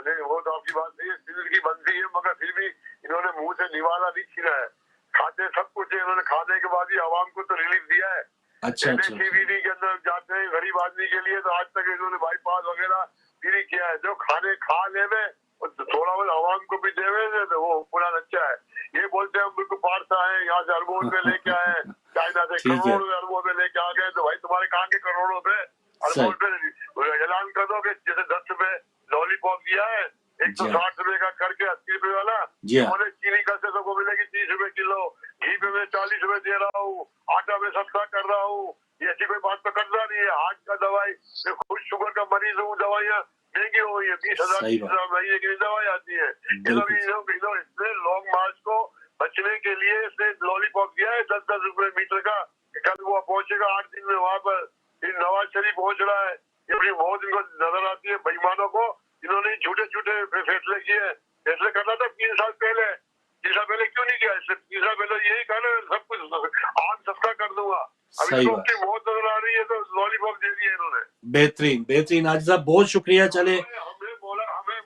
नहीं वो तो आपकी बात नहीं है, सिंध की बनती है, मगर फिर भी इन्होंने मुंह से निवाला नहीं छीना है। खाते सब कुछ है इन्होंने, खाने के बाद ही आवाम को तो रिलीफ दिया है। अच्छा, NHCVD के अंदर जाते हैं गरीब आदमी के लिए, तो आज तक इन्होंने बाईपास वगैरह फ्री किया है। जो खाने खा ले में थोड़ा बहुत आवाम को भी देवे तो वो पूरा अच्छा है। ये बोलते हैं हम बिल्कुल पारसा है, यहाँ से अरबों में लेके आए, चाइना से करोड़ों अरबों में लेके आ गए। तो भाई तुम्हारे कहाँ के करोड़ों पे अरबों पे ऐलान कर दो कि जैसे 10 रुपए लॉलीपॉप दिया है, 160 रुपए का करके 80 रुपए वाला, बोले चीनी कल से सबको मिलेगी 30 रुपए किलो, घी पे मैं 40 रुपए दे रहा हूँ, आटा में सस्ता कर रहा हूँ। ऐसी कोई बात तो करता नहीं है। हार्ट का दवाई, मैं खुद शुगर का मरीज हूँ, दवाइयाँ महंगी हो गई है, 20,000 महीने की दवाई आती है। इसने लॉन्ग मार्च को बचने के लिए इसने लॉलीपॉप दिया है 10-10 रुपए मीटर का। कल वो पहुंचेगा 8 दिन में वहां पर, नवाज शरीफ पहुंच रहा है। ये बहुत इनको नजर आती है बेईमानों को। इन्होंने छोटे छोटे फैसले किए, फैसले करना था 3 साल पहले, 3 साल पहले क्यों नहीं किया? 3 साल पहले यही कहा ना सब कुछ आम सस्ता कर दूंगा। अभी लोग की बहुत नजर आ रही है तो लॉलीपॉप दे दिया इन्होंने। बेहतरीन हाजी साहब, बहुत शुक्रिया। चले हमें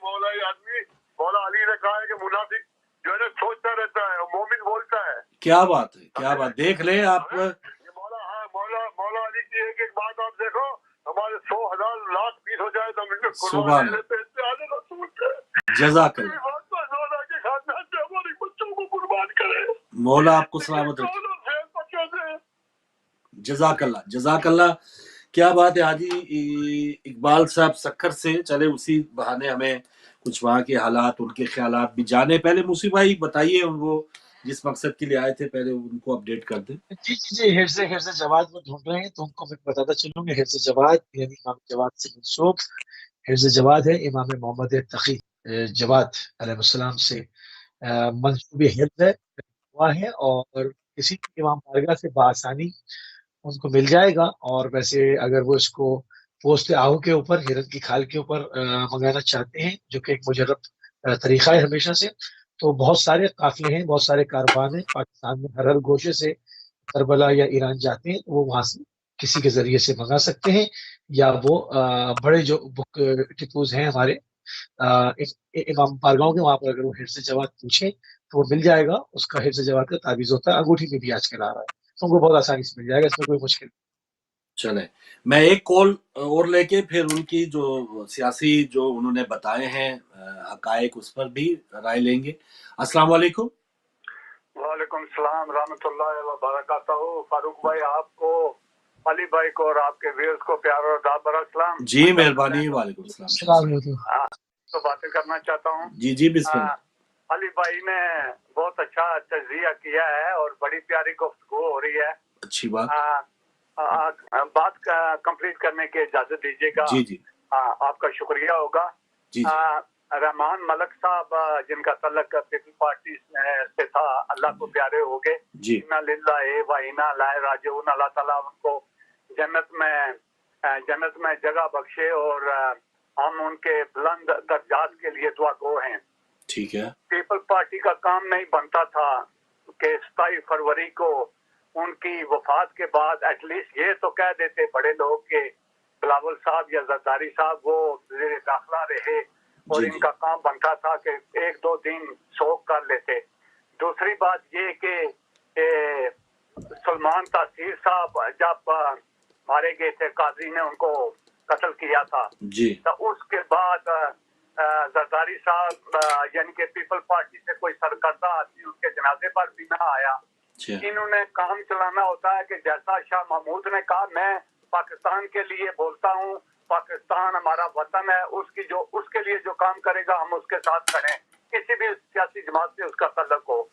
मौला आदमी मौला अली ने कहा है कि मुनाफिक जो है ना सोचता रहता है और मोमिन बोलता है। क्या बात है, क्या बात, देख ले आप। मौला अली की एक बात आप देखो, हमारे 100,000 लाख पीस हो जाए तो हम इनको सुभान अल्लाह, जज़ाकल्लाह। मौला आपको सलामत रखे। जज़ाकल्लाह। क्या बात है हाजी इकबाल साहब सक्खर से। चले उसी बहाने हमें कुछ वहाँ के हालात, उनके ख्यालात भी जाने। पहले मूसी भाई बताइए, वो जिस मकसद के लिए आए थे पहले उनको अपडेट कर दें। जी हिर्ज़ जवाद वो ढूंढ रहे हैं, तो उनको मैं बताता चलूंगा। हिर्ज़ जवाद यानी इमाम जवाद से मंसूब हिर्ज़ जवाद है इमाम मोहम्मद तकी जवाद अलैहिस्सलाम से मंसूब हिर्ज़ हुआ है, और किसी भी इमाम बारगाह से बआसानी उनको मिल जाएगा। और वैसे अगर वो इसको पोस्ट आहू के ऊपर, हिरन की खाल के ऊपर मंगाना चाहते हैं, जो कि एक मुजर्रब तरीका है हमेशा से, तो बहुत सारे काफिले हैं, बहुत सारे कारवान हैं पाकिस्तान में। हर गोशे से करबला या ईरान जाते हैं, वो वहां से किसी के जरिए से मंगा सकते हैं, या वो बड़े जो बुक टिपूज हैं हमारे इमाम बारगाहों के, वहां पर अगर वो हिर्ज़ जवाद पूछे तो वो मिल जाएगा। उसका हिर्ज़ जवाद का ताबीज होता है, अंगूठी में भी आजकल आ रहा है, तो उनको बहुत आसानी से मिल जाएगा, इसमें कोई मुश्किल। चले मैं एक कॉल और लेके फिर उनकी जो सियासी जो उन्होंने बताए हैं हकायक, उस पर भी राय लेंगे। अस्सलाम वालेकुम। वालेकुम सलाम रहमतुल्लाहि व बरकातहू। फारूक भाई, आपको, अली भाई को और आपके व्यूअर्स को प्यार और आदाब भरा सलाम। जी मेहरबानी। वालेकुम सलाम। तो बातें करना चाहता हूँ। जी बिस्मिल्लाह। अली भाई ने बहुत अच्छा तज्जिया किया है और बड़ी प्यारी गुफ्तगू हो रही है। अच्छी बात। बात कंप्लीट करने की इजाजत दीजिएगा। जी आपका शुक्रिया होगा। जी रहमान मलक साहब, जिनका तल्लक पीपल पार्टी से था, अल्लाह को प्यारे हो गए। इन्ना लिल्लाहि व इन्ना इलैहि राजिऊन। अल्लाह ताला उनको जन्नत में जगह बख्शे, और हम उनके बुलंद दर्जात के लिए दुआ गो हैं। ठीक है। पीपल पार्टी का काम नहीं बनता था कि 27 फरवरी को उनकी वफात के बाद एटलीस्ट ये तो कह देते बड़े लोग के बिलावल साहब या जरदारी साहब वो वज़ीर दाखिला रहे, और इनका काम बनता था कि 1-2 दिन शोक कर लेते। दूसरी बात ये कि सलमान तासीर साहब जब मारे गए थे, काजी ने उनको कत्ल किया था जी, तो उसके बाद जरदारी साहब यानी कि पीपल पार्टी से कोई सरकर्दा आदमी उनके जनाजे पर भी ना आया। इन्होंने काम चलाना होता है कि जैसा शाह महमूद ने कहा, मैं पाकिस्तान के लिए बोलता हूँ, पाकिस्तान हमारा वतन है, उसके लिए जो काम करेगा हम उसके साथ खड़े, किसी भी सियासी जमात से उसका तल्लुक हो।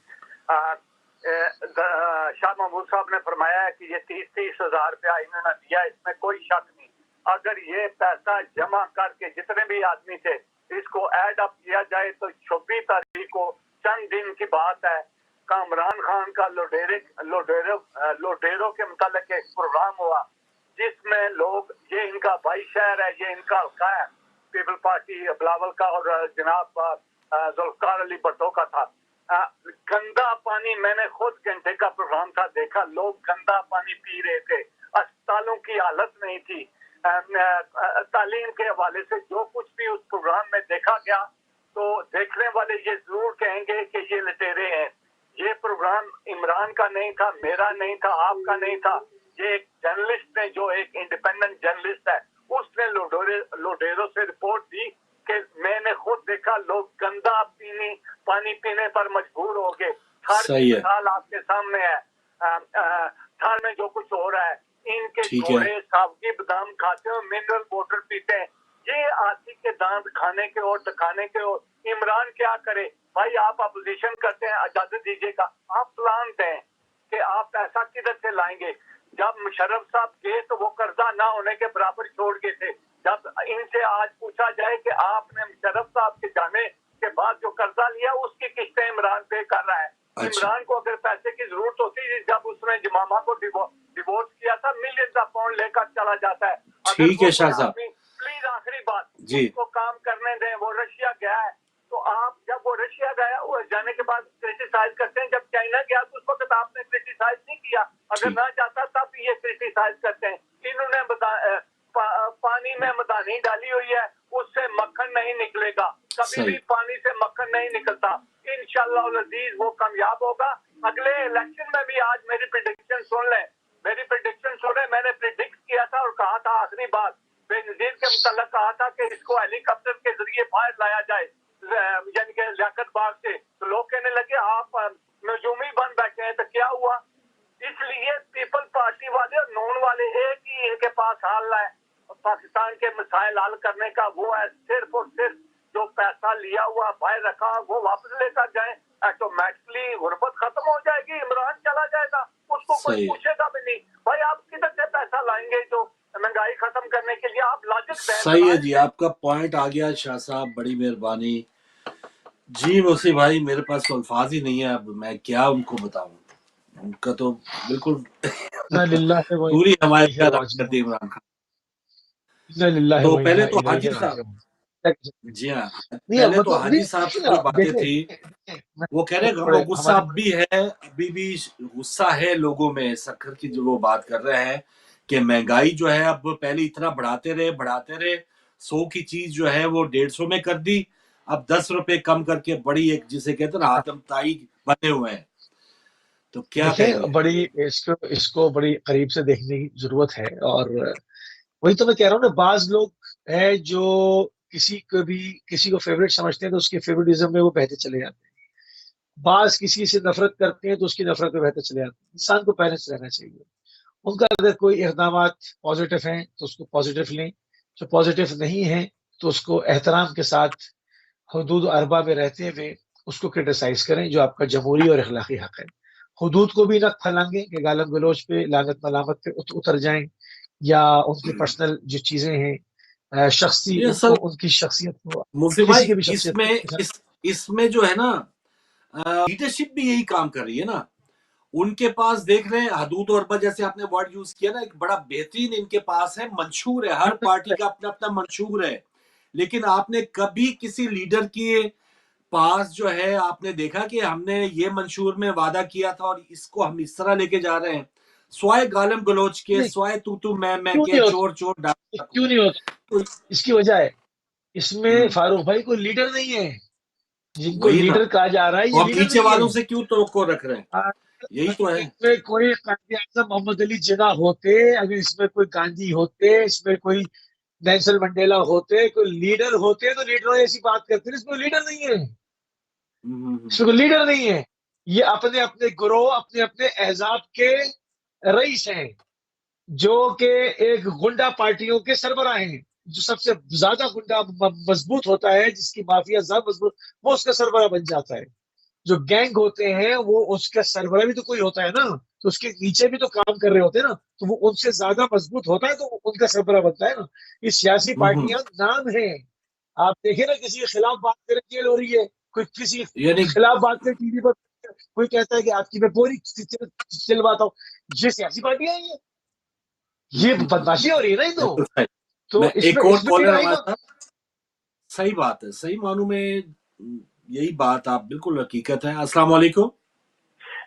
शाह महमूद साहब ने फरमाया है कि ये 30-30 हजार रुपया इन्होंने दिया, इसमें कोई शक नहीं। अगर ये पैसा जमा करके जितने भी आदमी थे इसको ऐड अप किया जाए तो 26 तारीख को, चंद दिन की बात है, कामरान खान का लोडेरो के मुतालिक एक प्रोग्राम हुआ जिसमें लोग, ये इनका भाई शहर है, ये इनका हल्का है पीपल पार्टी बिलावल का, और जनाब जुल्फकार अली भट्टो का था। गंदा पानी, मैंने खुद घंटे का प्रोग्राम था, देखा लोग गंदा पानी पी रहे थे, अस्पतालों की हालत नहीं थी। तालीम के हवाले से जो कुछ भी उस प्रोग्राम में देखा गया, तो देखने वाले ये जरूर कहेंगे कि ये लटेरे हैं। ये प्रोग्राम इमरान का नहीं था, मेरा नहीं था, आपका नहीं था। ये एक जर्नलिस्ट ने, जो एक इंडिपेंडेंट जर्नलिस्ट है, उसने लोडेरो से रिपोर्ट दी कि मैंने खुद देखा लोग गंदा पानी पीने पर मजबूर हो गए। थाल आपके सामने है, थाल में जो कुछ हो रहा है, इनके घोड़े सावगी बादाम खाते हैं, मिनरल वाटर पीते हैं। ये आती के दांत खाने के और दिखाने के। और इमरान क्या करे भाई, आप अपोजिशन करते हैं, इजाजत दीजिएगा, आप प्लान दें कि आप पैसा किधर से लाएंगे। जब मुशर्रफ साहब गए तो वो कर्जा ना होने के बराबर छोड़ गए थे। जब इनसे आज पूछा जाए कि आपने मुशर्रफ साहब के जाने के बाद जो कर्जा लिया उसकी किस्तें इमरान पे कर रहा है। इमरान को अगर पैसे की जरूरत होती है, जब उसने जमामा को डिवोर्स किया था, मिलियन ऑफ पाउंड लेकर चला जाता है। ठीक है शाह साहब, प्लीज आखिरी बात, उसको काम करने दें। वो रशिया गया है, तो आप जब वो रशिया गया, वो जाने के बाद क्रिटिसाइज करते हैं। जब चाइना गया तो उस वक्त आपने क्रिटिसाइज नहीं किया, अगर ना जाता तब ये क्रिटिसाइज करते हैं। इन्होंने पानी में मदानी डाली हुई है, उससे मक्खन नहीं निकलेगा, कभी भी पानी से मक्खन नहीं निकलता। इंशाअल्लाह अज़ीज वो कामयाब होगा। अगले इलेक्शन में भी, आज मेरी प्रेडिक्शन सुन लें, मैंने प्रेडिक्ट किया था और कहा था, आखिरी बात बेनजीर के मुताल्लिक कहा था कि इसको हेलीकॉप्टर के जरिए बाहर लाया जाए, यानी कि लियाकत बाग से। तो लोग कहने लगे आप नजूमी बन बैठे गए तो क्या हुआ? इसलिए पीपल पार्टी वाले और नून वाले एक ही इनके पास हाल है पाकिस्तान के मसाइल हल करने का, वो है सिर्फ और सिर्फ जो पैसा लिया हुआ बाहर रखा वो वापस लेकर जाए, ऑटोमेटिकली गुर्बत खत्म हो जाएगी, इमरान चला जाएगा, उसको कोई पूछेगा भी नहीं। भाई आप किधर से पैसा लाएंगे जो महंगाई खत्म करने के लिए? आप लॉजिक सही है जी, आपका पॉइंट आ गया शाह साहब, बड़ी मेहरबानी जी। मुसी भाई मेरे पास तो अल्फाज ही नहीं है, अब मैं क्या उनको बताऊं, उनका तो बिल्कुल पूरी हमारे कर दी इमरान खान। तो पहले तो हाजी साहब, जी हाँ, पहले तो हाजी साहब की जो बातें थी वो कह रहे वो गुस्सा अब भी है, अभी भी गुस्सा है लोगों में, सखर की जो वो बात कर रहे हैं कि महंगाई जो है अब पहले इतना बढ़ाते रहे 100 की चीज जो है वो 150 में कर दी, अब 10 रुपए कम करके बड़ी एक जिसे कहते हैं ना आतमताई बने हुए हैं। तो क्या देखिए बड़ी इसको बड़ी करीब से देखने की जरूरत है। और वही तो मैं कह रहा हूँ ना, बाज लोग है जो किसी को फेवरेट समझते हैं तो उसके फेवरेटिज्म में वो बहते चले जाते हैं, बाज किसी से नफरत करते हैं तो उसकी नफरत में बहते चले जाते हैं। इंसान को बैलेंस रहना चाहिए। उनका अगर कोई इक़दाम पॉजिटिव हैं तो उसको पॉजिटिव लें, जो पॉजिटिव नहीं है तो उसको एहतराम के साथ हुदूद अरबा में रहते हुए उसको क्रिटिसाइज करें, जो आपका जमहूरी और अखलाकी हक है। हुदूद को भी न फैलाएंगे कि गालम गलोच पे लानत मलामत पे उतर जाएं, या उनकी पर्सनल जो चीजें हैं शख्सी उनकी शख्सियत को किसी की भी शख्सियत इसमें जो है ना लीडरशिप भी यही काम कर रही है ना। उनके पास देख रहे हैं हदूद और अरबा जैसे आपने वर्ड यूज किया ना, एक बड़ा बेहतरीन इनके पास है, मंशूर है, हर पार्टी का अपना अपना मंशूर है, लेकिन आपने कभी किसी लीडर के पास जो है आपने देखा कि हमने ये मंशूर में वादा किया था और इसको हम इस तरह लेके जा रहे हैं, स्वाय गालम गलोच के, स्वाय तू मैं के, चोर क्यों नहीं होता? तो इसकी वजह है इसमें फारूक भाई कोई लीडर नहीं है, जिनको लीडर कहा जा रहा है ये लीडर नीचे वालों से क्यों तो रख रहे हैं, यही तो है। इसमें कोई कायदे आज़म मोहम्मद अली जिन्ना होते, अगर इसमें कोई गांधी होते, इसमें कोई नेल्सन मंडेला होते, कोई लीडर होते तो लीडर ऐसी बात करते हैं। इसमें लीडर नहीं है, इसमें कोई लीडर नहीं है। ये अपने अपने गिरोह अपने अपने एहजाब के रईस हैं, जो कि एक गुंडा पार्टियों के सरबराह हैं। जो सबसे ज्यादा गुंडा मजबूत होता है, जिसकी माफिया ज्यादा मजबूत, वो उसका सरबराह बन जाता है। जो गैंग होते हैं वो उसका सरबराह भी तो कोई होता है ना, तो उसके नीचे भी तो काम कर रहे होते हैं ना, तो वो उनसे ज्यादा मजबूत होता है तो उनका सरबराह बनता है ना। ये सियासी पार्टियां नाम है। आप देखें ना, किसी के खिलाफ बात करें जेल हो रही है, कोई किसी के खिलाफ बात करें टीवी पर, कोई कहता है कि आपकी मैं पूरी चिलवाता हूँ। ये सियासी पार्टियां हैं, ये बदमाशी हो रही है ना। तो एक और कॉलर हमारा, सही बात है, सही मानू में यही बात आप बिल्कुल हकीकत है। अस्सलाम वालेकुम।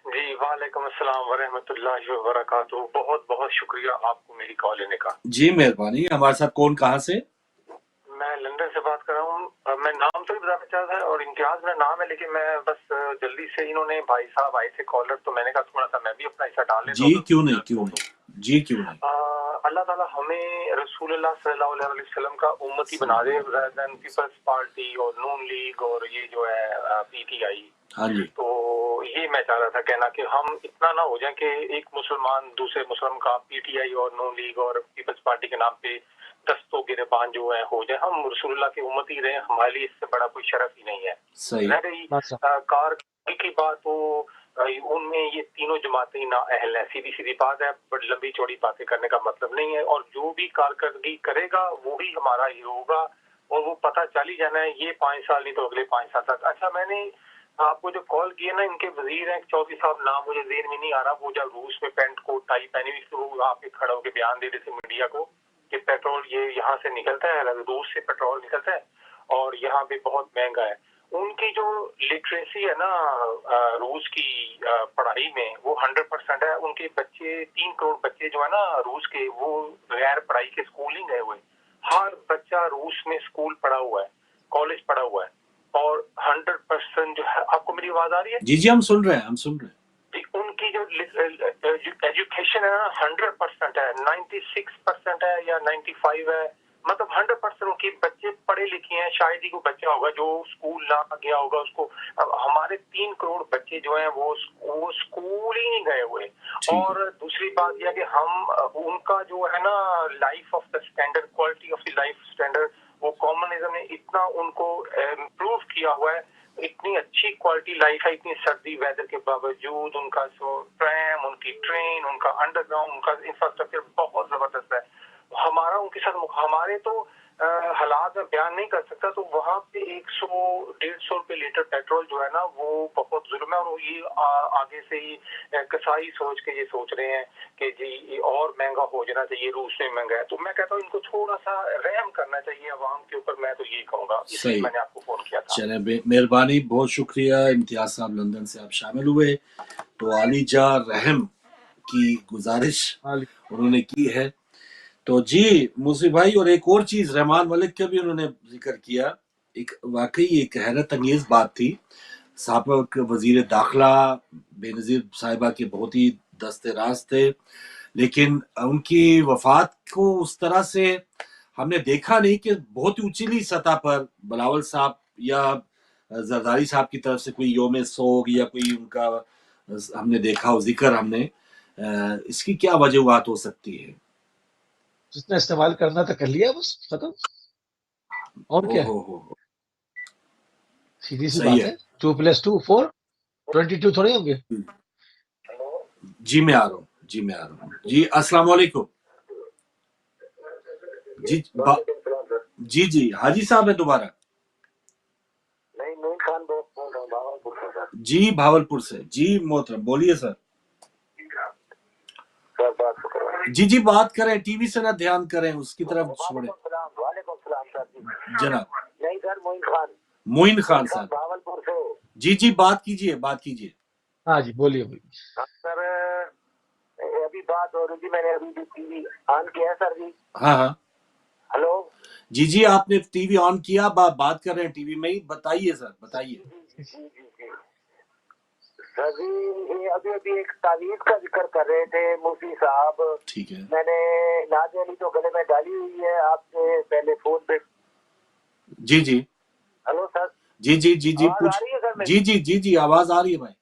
जी वालेकुम अस्सलाम वरहमतुल्लाहि व बरकातुहू। बहुत बहुत शुक्रिया आपको मेरी कॉल लेने का। जी मेहरबानी। हमारे साथ कौन, कहाँ से? मैं लंदन से बात कर रहा हूँ। मैं नाम तो बताना चाहता था और इम्तियाज मेरा नाम है, लेकिन मैं बस जल्दी से इन्होंने भाई साहब आए थे कॉलर, तो मैंने कहा थोड़ा सा मैं भी अपना हिस्सा डाल लेता हूँ। जी क्यों नहीं। अल्लाह ताला हमें रसूलुल्लाह सल्लल्लाहु अलैहि वसल्लम का उम्मती बना दे, पीपल्स पार्टी और नून लीग और ये जो है पीटीआई। हाँ जी। तो ये मैं चाह रहा था कहना कि हम इतना ना हो जाए कि एक मुसलमान दूसरे मुसलमान का पीटीआई और नून लीग और पीपल्स पार्टी के नाम पे दस्तों गिरबान जो है हो जाए। हम रसूलुल्लाह के उम्मती रहे, हमारे लिए इससे बड़ा कोई शरफ ही नहीं है। रह गई कारगिल की बात, तो उनमें ये तीनों जमातें ना अहल है, सीधी सीधी बात है, बड़ी लंबी चौड़ी बातें करने का मतलब नहीं है। और जो भी कारकर्दगी करेगा वो ही हमारा हीरो होगा, और वो पता चल ही जाना है, ये 5 साल नहीं तो अगले 5 साल तक। अच्छा, मैंने आपको जो कॉल किया ना, इनके वजीर हैं चौधरी साहब, नाम मुझे जेहन में नहीं आ रहा, वो जब रूस में पैंट कोट टाई पहनी हुई तो वहाँ पे खड़ा होकर बयान दे रहे थे मीडिया को कि पेट्रोल ये यहाँ से निकलता है, रूस से पेट्रोल निकलता है और यहाँ पे बहुत महंगा है। उनकी जो लिटरेसी है ना रूस की पढ़ाई में, वो 100% है। उनके बच्चे 3 करोड़ बच्चे जो है ना रूस के, वो गैर पढ़ाई के स्कूल ही गए हुए। हर बच्चा रूस में स्कूल पढ़ा हुआ है, कॉलेज पढ़ा हुआ है, और 100% जो है। आपको मेरी आवाज आ रही है? जी हम सुन रहे हैं। उनकी जो एजुकेशन है ना 100% है, 96% है या 95 है, मतलब 100% उनके बच्चे पढ़े लिखे हैं, शायद ही कोई बच्चा होगा जो स्कूल ना गया होगा उसको। अब हमारे 3 करोड़ बच्चे जो हैं वो स्कूल ही नहीं गए हुए। और दूसरी बात यह कि हम उनका जो है ना life of the standard, quality of the life standard, वो कॉमनिज्म ने इतना उनको इम्प्रूव किया हुआ है, इतनी अच्छी क्वालिटी लाइफ है, इतनी सर्दी वेदर के बावजूद उनका ट्रैम, उनकी ट्रेन, उनका अंडरग्राउंड, उनका इंफ्रास्ट्रक्चर बहुत जबरदस्त है। हमारा उनके साथ हमारे तो हालात में बयान नहीं कर सकता। तो वहाँ पे 100-150 रुपए लीटर पेट्रोल जो है ना वो बहुत जुल्म है। और ये आगे से ही कसाई सोच के ये सोच रहे हैं कि जी ये और महंगा हो जाना चाहिए, रूस में महंगा है। तो मैं कहता हूँ इनको थोड़ा सा रहम करना चाहिए अवाम के ऊपर, मैं तो यही कहूँगा, इसलिए मैंने आपको फोन किया था। चले, मेहरबानी, बहुत शुक्रिया। इम्तियाज साहब लंदन से आप शामिल हुए। तो आलिजा रहम की गुजारिश उन्होंने की है। तो जी मुसी भाई, और एक और चीज रहमान मलिक का भी उन्होंने जिक्र किया। एक वाकई एक हैरत अंगेज बात थी। साबिक वजीर दाखिला बेनजीर साहिबा के बहुत ही दस्तेराज थे, लेकिन उनकी वफात को उस तरह से हमने देखा नहीं कि बहुत ही उचली सतह पर बिलावल साहब या जरदारी साहब की तरफ से कोई योम सोग या कोई उनका हमने देखा हो जिक्र। हमने इसकी क्या वजूहत हो सकती है? जितना इस्तेमाल करना था कर लिया, बस खत्म। और क्या, सीधी सी बात है। 2 + 2 4, 22 थोड़े होंगे। जी मैं आ रहा हूँ जी। अस्सलाम वालेकुम जी। जी हाजी साहब है दोबारा। नहीं, मोइन खान बोल रहा हूँ भावलपुर से। जी भावलपुर से जी मोहतरम, बोलिए सर। जी बात करें, टीवी से ना ध्यान करें, उसकी तरफ छोड़े। वालेकुम सलाम सर जी। जनाब। नहीं सर, मोइन खान साहब भावलपुर से। जी बात कीजिए। हाँ जी, बोलिए। सर अभी बात हो रही थी, मैंने अभी टीवी ऑन किया सर जी। हाँ हेलो जी आपने टीवी ऑन किया, बात कर रहे हैं टीवी में ही। बताइए सर, बताइए। जी सर जी, अभी एक तावीज का जिक्र कर रहे थे मुफ्ती साहब। ठीक है, मैंने नाज़ अली तो गले में डाली हुई है आपसे पहले फोन पे। जी हेलो सर। जी पूछ आ रही है सर? जी आवाज आ रही है भाई।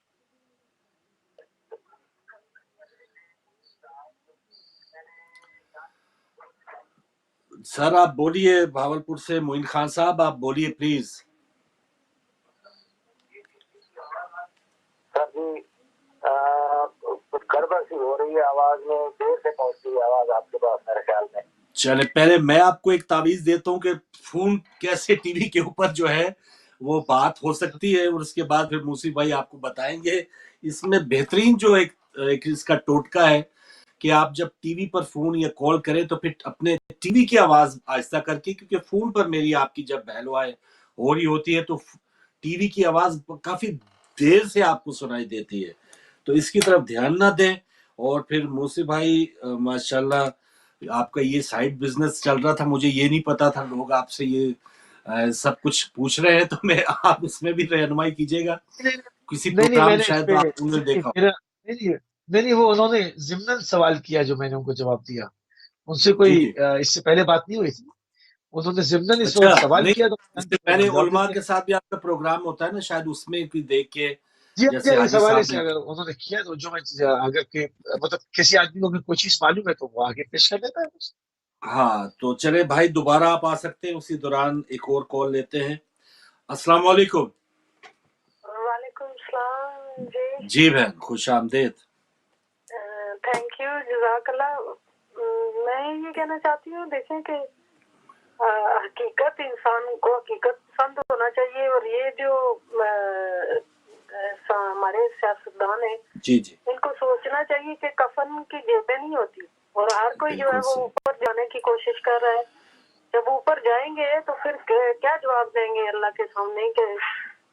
सर आप बोलिए, भावलपुर से मोइन खान साहब आप बोलिए प्लीज। सर जी कुछ गड़बड़ सी हो रही है आवाज में, देर से पहुंचती है आवाज आपके पास मेरे ख्याल में। चले, पहले मैं आपको एक तावीज देता हूँ कि फोन कैसे टीवी के ऊपर जो है वो बात हो सकती है, और उसके बाद फिर मूसी भाई आपको बताएंगे। इसमें बेहतरीन जो एक इसका टोटका है कि आप जब टीवी पर फोन या कॉल करें तो फिर अपने टीवी की आवाज आहिस्ता करके, क्योंकि फोन पर मेरी आपकी जब बहलवाएं हो रही होती है तो टीवी की आवाज काफी देर से आपको सुनाई देती है, तो इसकी तरफ ध्यान ना दें। और फिर मूसी भाई माशाल्लाह आपका ये साइड बिजनेस चल रहा था, मुझे ये नहीं पता था, लोग आपसे ये सब कुछ पूछ रहे हैं, तो मैं आप उसमें भी रहनुमाई कीजिएगा। किसी प्रोग्राम शायद आपने देखा। नहीं, वो उन्होंने ज़िम्नन सवाल किया जो मैंने उनको जवाब दिया। उनसे कोई इससे पहले बात नहीं हुई थी। उन्होंने ज़िम्नन इस वक्त सवाल किया, तो इससे पहले उलमा के साथ भी आपका प्रोग्राम होता है ना, शायद उसमें भी देख के जैसे इस हवाले से अगर उन्होंने किया तो जो अगर के मतलब किसी आदमी को कोई चीज मालूम है तो वो आगे पेश कर देता है। हाँ तो चले भाई, दोबारा आप आ सकते हैं। उसी दौरान एक और कॉल लेते हैं। अस्सलाम वालेकुम। वालेकुम सलाम जी बहन, खुश आमदेद। थैंक यू, जज़ाकल्लाह। मैं ये कहना चाहती हूँ, देखें कि हकीकत, इंसान को हकीकत पसंद होना चाहिए। और ये जो हमारे सियासतदान है जी इनको सोचना चाहिए कि कफन की जेबें नहीं होती, और हर कोई जो है वो ऊपर जाने की कोशिश कर रहा है। जब ऊपर जाएंगे तो फिर क्या जवाब देंगे अल्लाह के सामने कि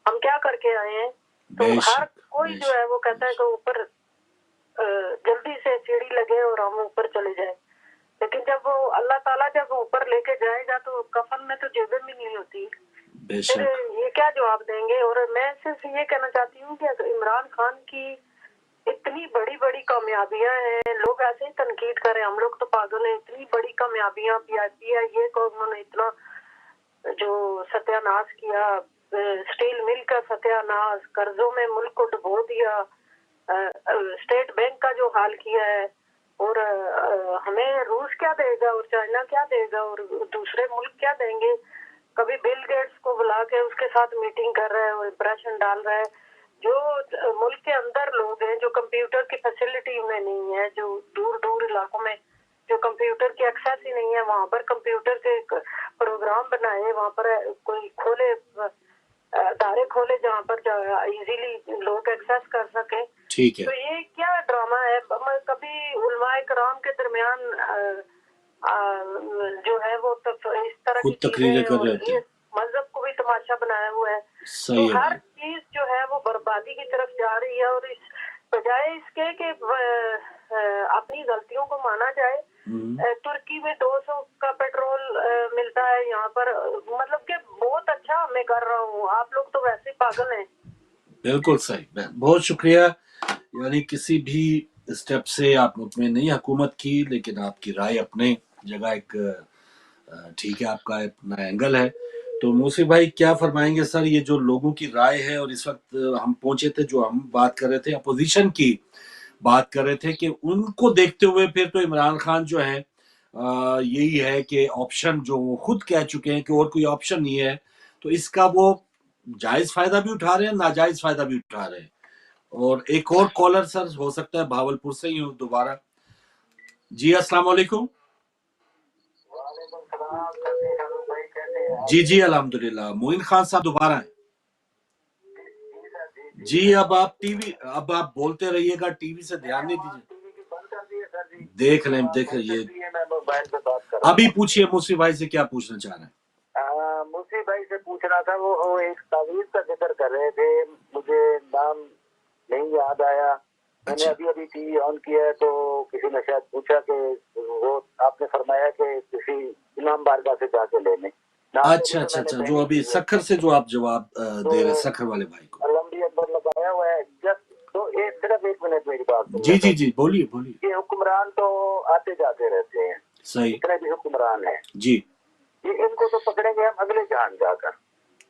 हम क्या करके आए हैं। तो हर कोई जो है वो कहता है कि ऊपर जल्दी से सीढ़ी लगे और हम ऊपर चले जाए। लेकिन जब वो अल्लाह ताला जब ऊपर लेके जाएगा तो कफन में तो जेबें भी नहीं होती, फिर ये क्या जवाब देंगे। और मैं सिर्फ ये कहना चाहती हूँ कि इमरान खान की इतनी बड़ी बड़ी कामयाबियां हैं, लोग ऐसे ही तनकीद करें, हम लोग तो पागल हैं। इतनी बड़ी कामयाबियां PIA को उन्होंने इतना जो सत्यानाश किया, स्टील मिल का सत्यानाश, कर्जों में मुल्क को डुबो दिया, स्टेट बैंक का जो हाल किया है, और हमें रूस क्या देगा और चाइना क्या देगा और दूसरे मुल्क क्या देंगे। कभी बिल गेट्स को बुला के उसके साथ मीटिंग कर रहा है और इम्प्रेशन डाल रहा है। जो मुल्क के अंदर लोग हैं, जो कंप्यूटर की फैसिलिटी उन्हें नहीं है, जो दूर दूर इलाकों में जो कंप्यूटर की एक्सेस ही नहीं है, वहाँ पर कंप्यूटर के प्रोग्राम बनाए, वहाँ पर कोई खोले अदारे खोले जहाँ पर इजीली लोग एक्सेस कर सके। ठीक है। तो ये क्या ड्रामा है। कभी उलमाए कराम के दरमियान जो है वो इस तरह खुद की तकरीरें कर रहे थे, मजहब को भी तमाशा बनाया हुआ है। सही तो है। हर चीज जो है वो बर्बादी की तरफ जा रही है, और इस बजाय इसके कि अपनी गलतियों को माना जाए। तुर्की में 200 का पेट्रोल मिलता है, यहाँ पर मतलब कि बहुत अच्छा मैं कर रहा हूँ, आप लोग तो वैसे पागल हैं। बिल्कुल सही, बहुत शुक्रिया। यानी किसी भी स्टेप से आप में नहीं हुकूमत की, लेकिन आपकी राय अपने जगह एक ठीक है, आपका अपना एंगल है। तो मूसी भाई क्या फरमाएंगे सर, ये जो लोगों की राय है, और इस वक्त हम पहुंचे थे, जो हम बात कर रहे थे अपोजिशन की बात कर रहे थे, कि उनको देखते हुए फिर तो इमरान खान जो है यही है कि ऑप्शन जो वो खुद कह चुके हैं कि और कोई ऑप्शन नहीं है, तो इसका वो जायज फायदा भी उठा रहे हैं, नाजायज फायदा भी उठा रहे हैं। और एक और कॉलर सर हो सकता है भावलपुर से ही हो दोबारा। जी अस्सलाम वालेकुम। जी जी अल्हम्दुलिल्लाह। मोइन खान साहब दोबारा हैं जी। अब आप बोलते रहिएगा, टीवी से ध्यान नहीं दीजिए। देख लें ये अभी पूछिए मूसी भाई से क्या पूछना चाह रहे हैं। मूसी भाई से पूछना था, वो एक तावीज का जिक्र कर रहे थे, मुझे नाम नहीं याद आया। मैंने अभी टीवी ऑन किया है, तो किसी ने शायद पूछा कि वो आपने फरमाया कि किसी इमाम बारगाह से जाके लेने। अच्छा, जो अभी सखर से जो आप जवाब दे रहे सखर वाले भाई को, अलहमदी अकबर लगाया हुआ है। तो सिर्फ एक मिनट मेरी बात। जी बोलिए। ये हुक्मरान तो आते जाते रहते हैं, सही, इतने भी हुक्मरान है जी। ये इनको तो पकड़ेंगे हम अगले जहान जाकर।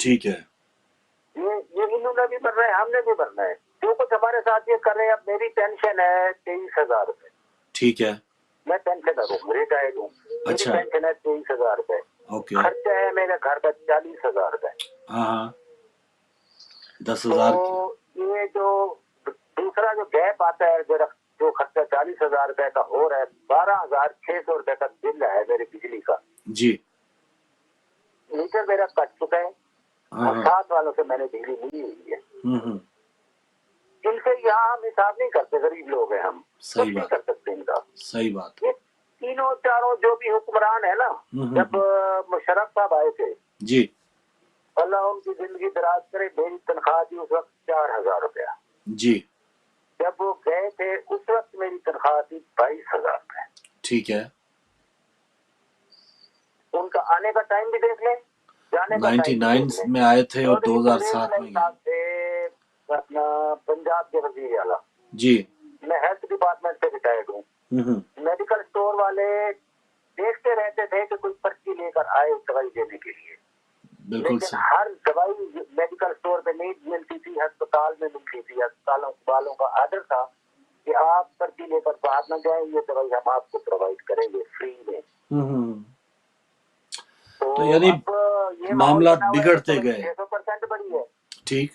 ठीक है। ये इन्होंने भी भरना है, हमने भी भरना है। जो कुछ हमारे साथ ये कर रहे हैं। अब मेरी पेंशन है 23,000 रुपए। ठीक है। मैं पेंशनर हूँ, रिटायर्ड हूँ। मेरी पेंशन है 23,000 रुपए। ओके। खर्चा है मेरे घर का 40,000 रुपए। हाँ 10,000। तो ये जो दूसरा जो गैप आता है, जो खर्चा 40,000 रुपए का हो रहा है, 12,600 रुपए का बिल है मेरे बिजली का जी। मीटर मेरा कट चुका है। और साथ वालों से मैंने बिजली ली हुई है। इनसे यहाँ हम हिसाब नहीं करते, गरीब लोग हैं हम, सही कुछ बात नहीं कर सकते इनका। सही बात। ये तीनों चारों जो भी हुक्मरान है ना, जब मुशर्रफ साहब आए थे जी, अल्लाह उनकी जिंदगी दराज करे, मेरी तनख्वाह थी उस वक्त 4,000 रुपया जी। जब वो गए थे उस वक्त मेरी तनख्वाह थी 22,000 रुपए। ठीक है। उनका आने का टाइम भी देख लें, जाने का 99 में आए थे और 2007 में थे अपना पंजाब के वजीर आला जी। मैं हेल्थ डिपार्टमेंट से रिटायर्ड हूँ। मेडिकल स्टोर वाले देखते रहते थे कि कोई पर्ची लेकर आए दवाई देने के लिए, लेकिन हर दवाई मेडिकल स्टोर पे नहीं मिलती थी, अस्पताल में मिलती थी। अस्पतालों वालों का आर्डर था कि आप पर्ची लेकर बाहर न जाएं, ये दवाई हम आपको प्रोवाइड करेंगे फ्री में। तो यानी मामला बिगड़ते गए। 600% बढ़ी है। ठीक।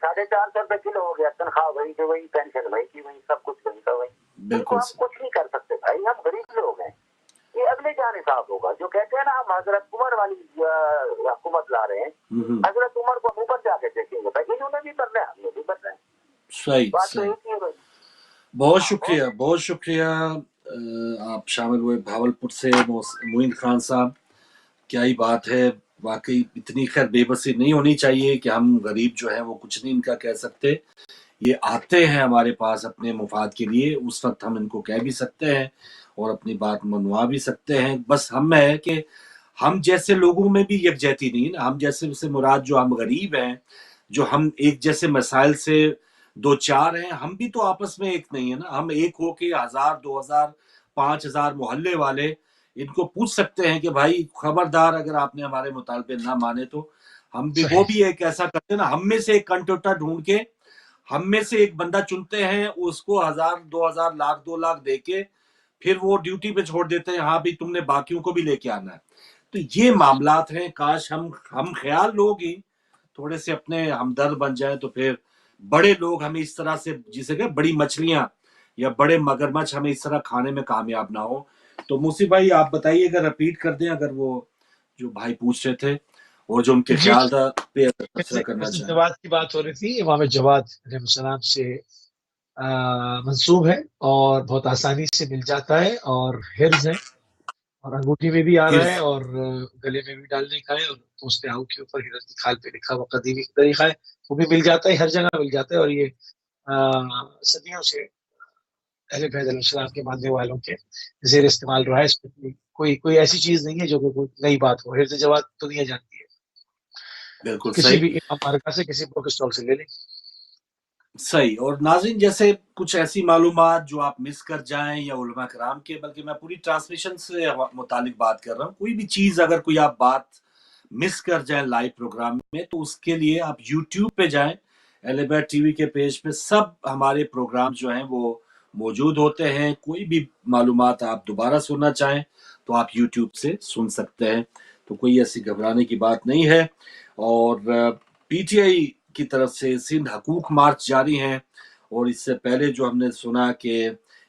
450 रुपए किलो हो गया, तनख्वाह वही की वही, पेंशन वही की वही, सब कुछ वही का वही। बिल्कुल। हम कुछ नहीं कर सकते भाई, हम गरीब लोग हैं। ये अगले जान हिसाब होगा। जो कहते हैं ना हम हजरत उमर वाली हुकूमत ला रहे हैं, हजरत उमर को ऊपर जाके देखेंगे भाई, इन्होंने भी करना है, हमने भी करना है। सही बात सही। तो एक ही है भाई। बहुत शुक्रिया आप शामिल हुए भावलपुर से मोइन खान साहब। क्या ही बात है, वाकई इतनी खैर बेबसी नहीं होनी चाहिए कि हम गरीब जो है वो कुछ नहीं इनका कह सकते। ये आते हैं हमारे पास अपने मुफाद के लिए, उस वक्त हम इनको कह भी सकते हैं और अपनी बात मनवा भी सकते हैं। बस हम है कि हम जैसे लोगों में भी यकजहती नहीं ना, हम जैसे से मुराद जो हम गरीब हैं, जो हम एक जैसे मसाइल से दो चार हैं, हम भी तो आपस में एक नहीं है ना, हम एक हो के 1000 2000 5000 मोहल्ले वाले इनको पूछ सकते हैं कि भाई खबरदार अगर आपने हमारे मुतालबे ना माने तो हम भी, वो भी एक ऐसा करते हैं ना, हम में से एक कंटोटा ढूंढ के हम में से एक बंदा चुनते हैं, उसको 1000 2000 लाख 2 लाख दे के फिर वो ड्यूटी पे छोड़ देते हैं, हाँ भी तुमने बाकियों को भी लेके आना है। तो ये मामलात हैं, काश हम ख्याल लोग ही थोड़े से अपने हमदर्द बन जाए तो फिर बड़े लोग हमें इस तरह से, जिसे कि बड़ी मछलियां या बड़े मगरमच्छ हमें इस तरह खाने में कामयाब ना हो। तो मूसी भाई आप बताइए, अगर रिपीट कर दें, अगर वो जो भाई पूछ रहे थे और जो उनके ख्याल था पे तबसरा करना चाहें। जवाद की बात हो रही थी, इमाम जवाद अलैहिस्सलाम से मंसूब है और बहुत आसानी से मिल जाता है और हिर्ज है और अंगूठी में भी आ रहा है और गले में भी डालने का है और पोस्ते आऊ के ऊपर हिरत की खाल पे लिखा हुआ कदीमी तरीका है, वो भी मिल जाता है, हर जगह मिल जाता है। और ये सदियों से अहले बैत अलैहिस्सलाम के मानने वालों के जेर इस्तेमाल रहा है। इसमें कोई ऐसी चीज नहीं है जो कोई नई बात हो, हिर्ज जवाद दुनिया जानती है। बिल्कुल किसी सही, भी इमाम बारगाह से, किसी बुक स्टॉल से ले लें। सही। और नाज़रीन, जैसे कुछ ऐसी मालूमात जो आप मिस कर जाएं या उलमा कराम के, बल्कि मैं पूरी ट्रांसमिशन से मुतालिक बात कर रहा हूँ, कोई भी चीज़ अगर कोई आप बात मिस कर जाएं लाइव प्रोग्राम में, तो उसके लिए आप यूट्यूब पे जाएं, अहले बैत टीवी के पेज पे सब हमारे प्रोग्राम जो हैं वो मौजूद होते हैं। कोई भी मालूमात आप दोबारा सुनना चाहें तो आप यूट्यूब से सुन सकते हैं, तो कोई ऐसी घबराने की बात नहीं है। और पीटीआई की तरफ से सिंध हकूक मार्च जारी हैं, और इससे पहले जो हमने सुना कि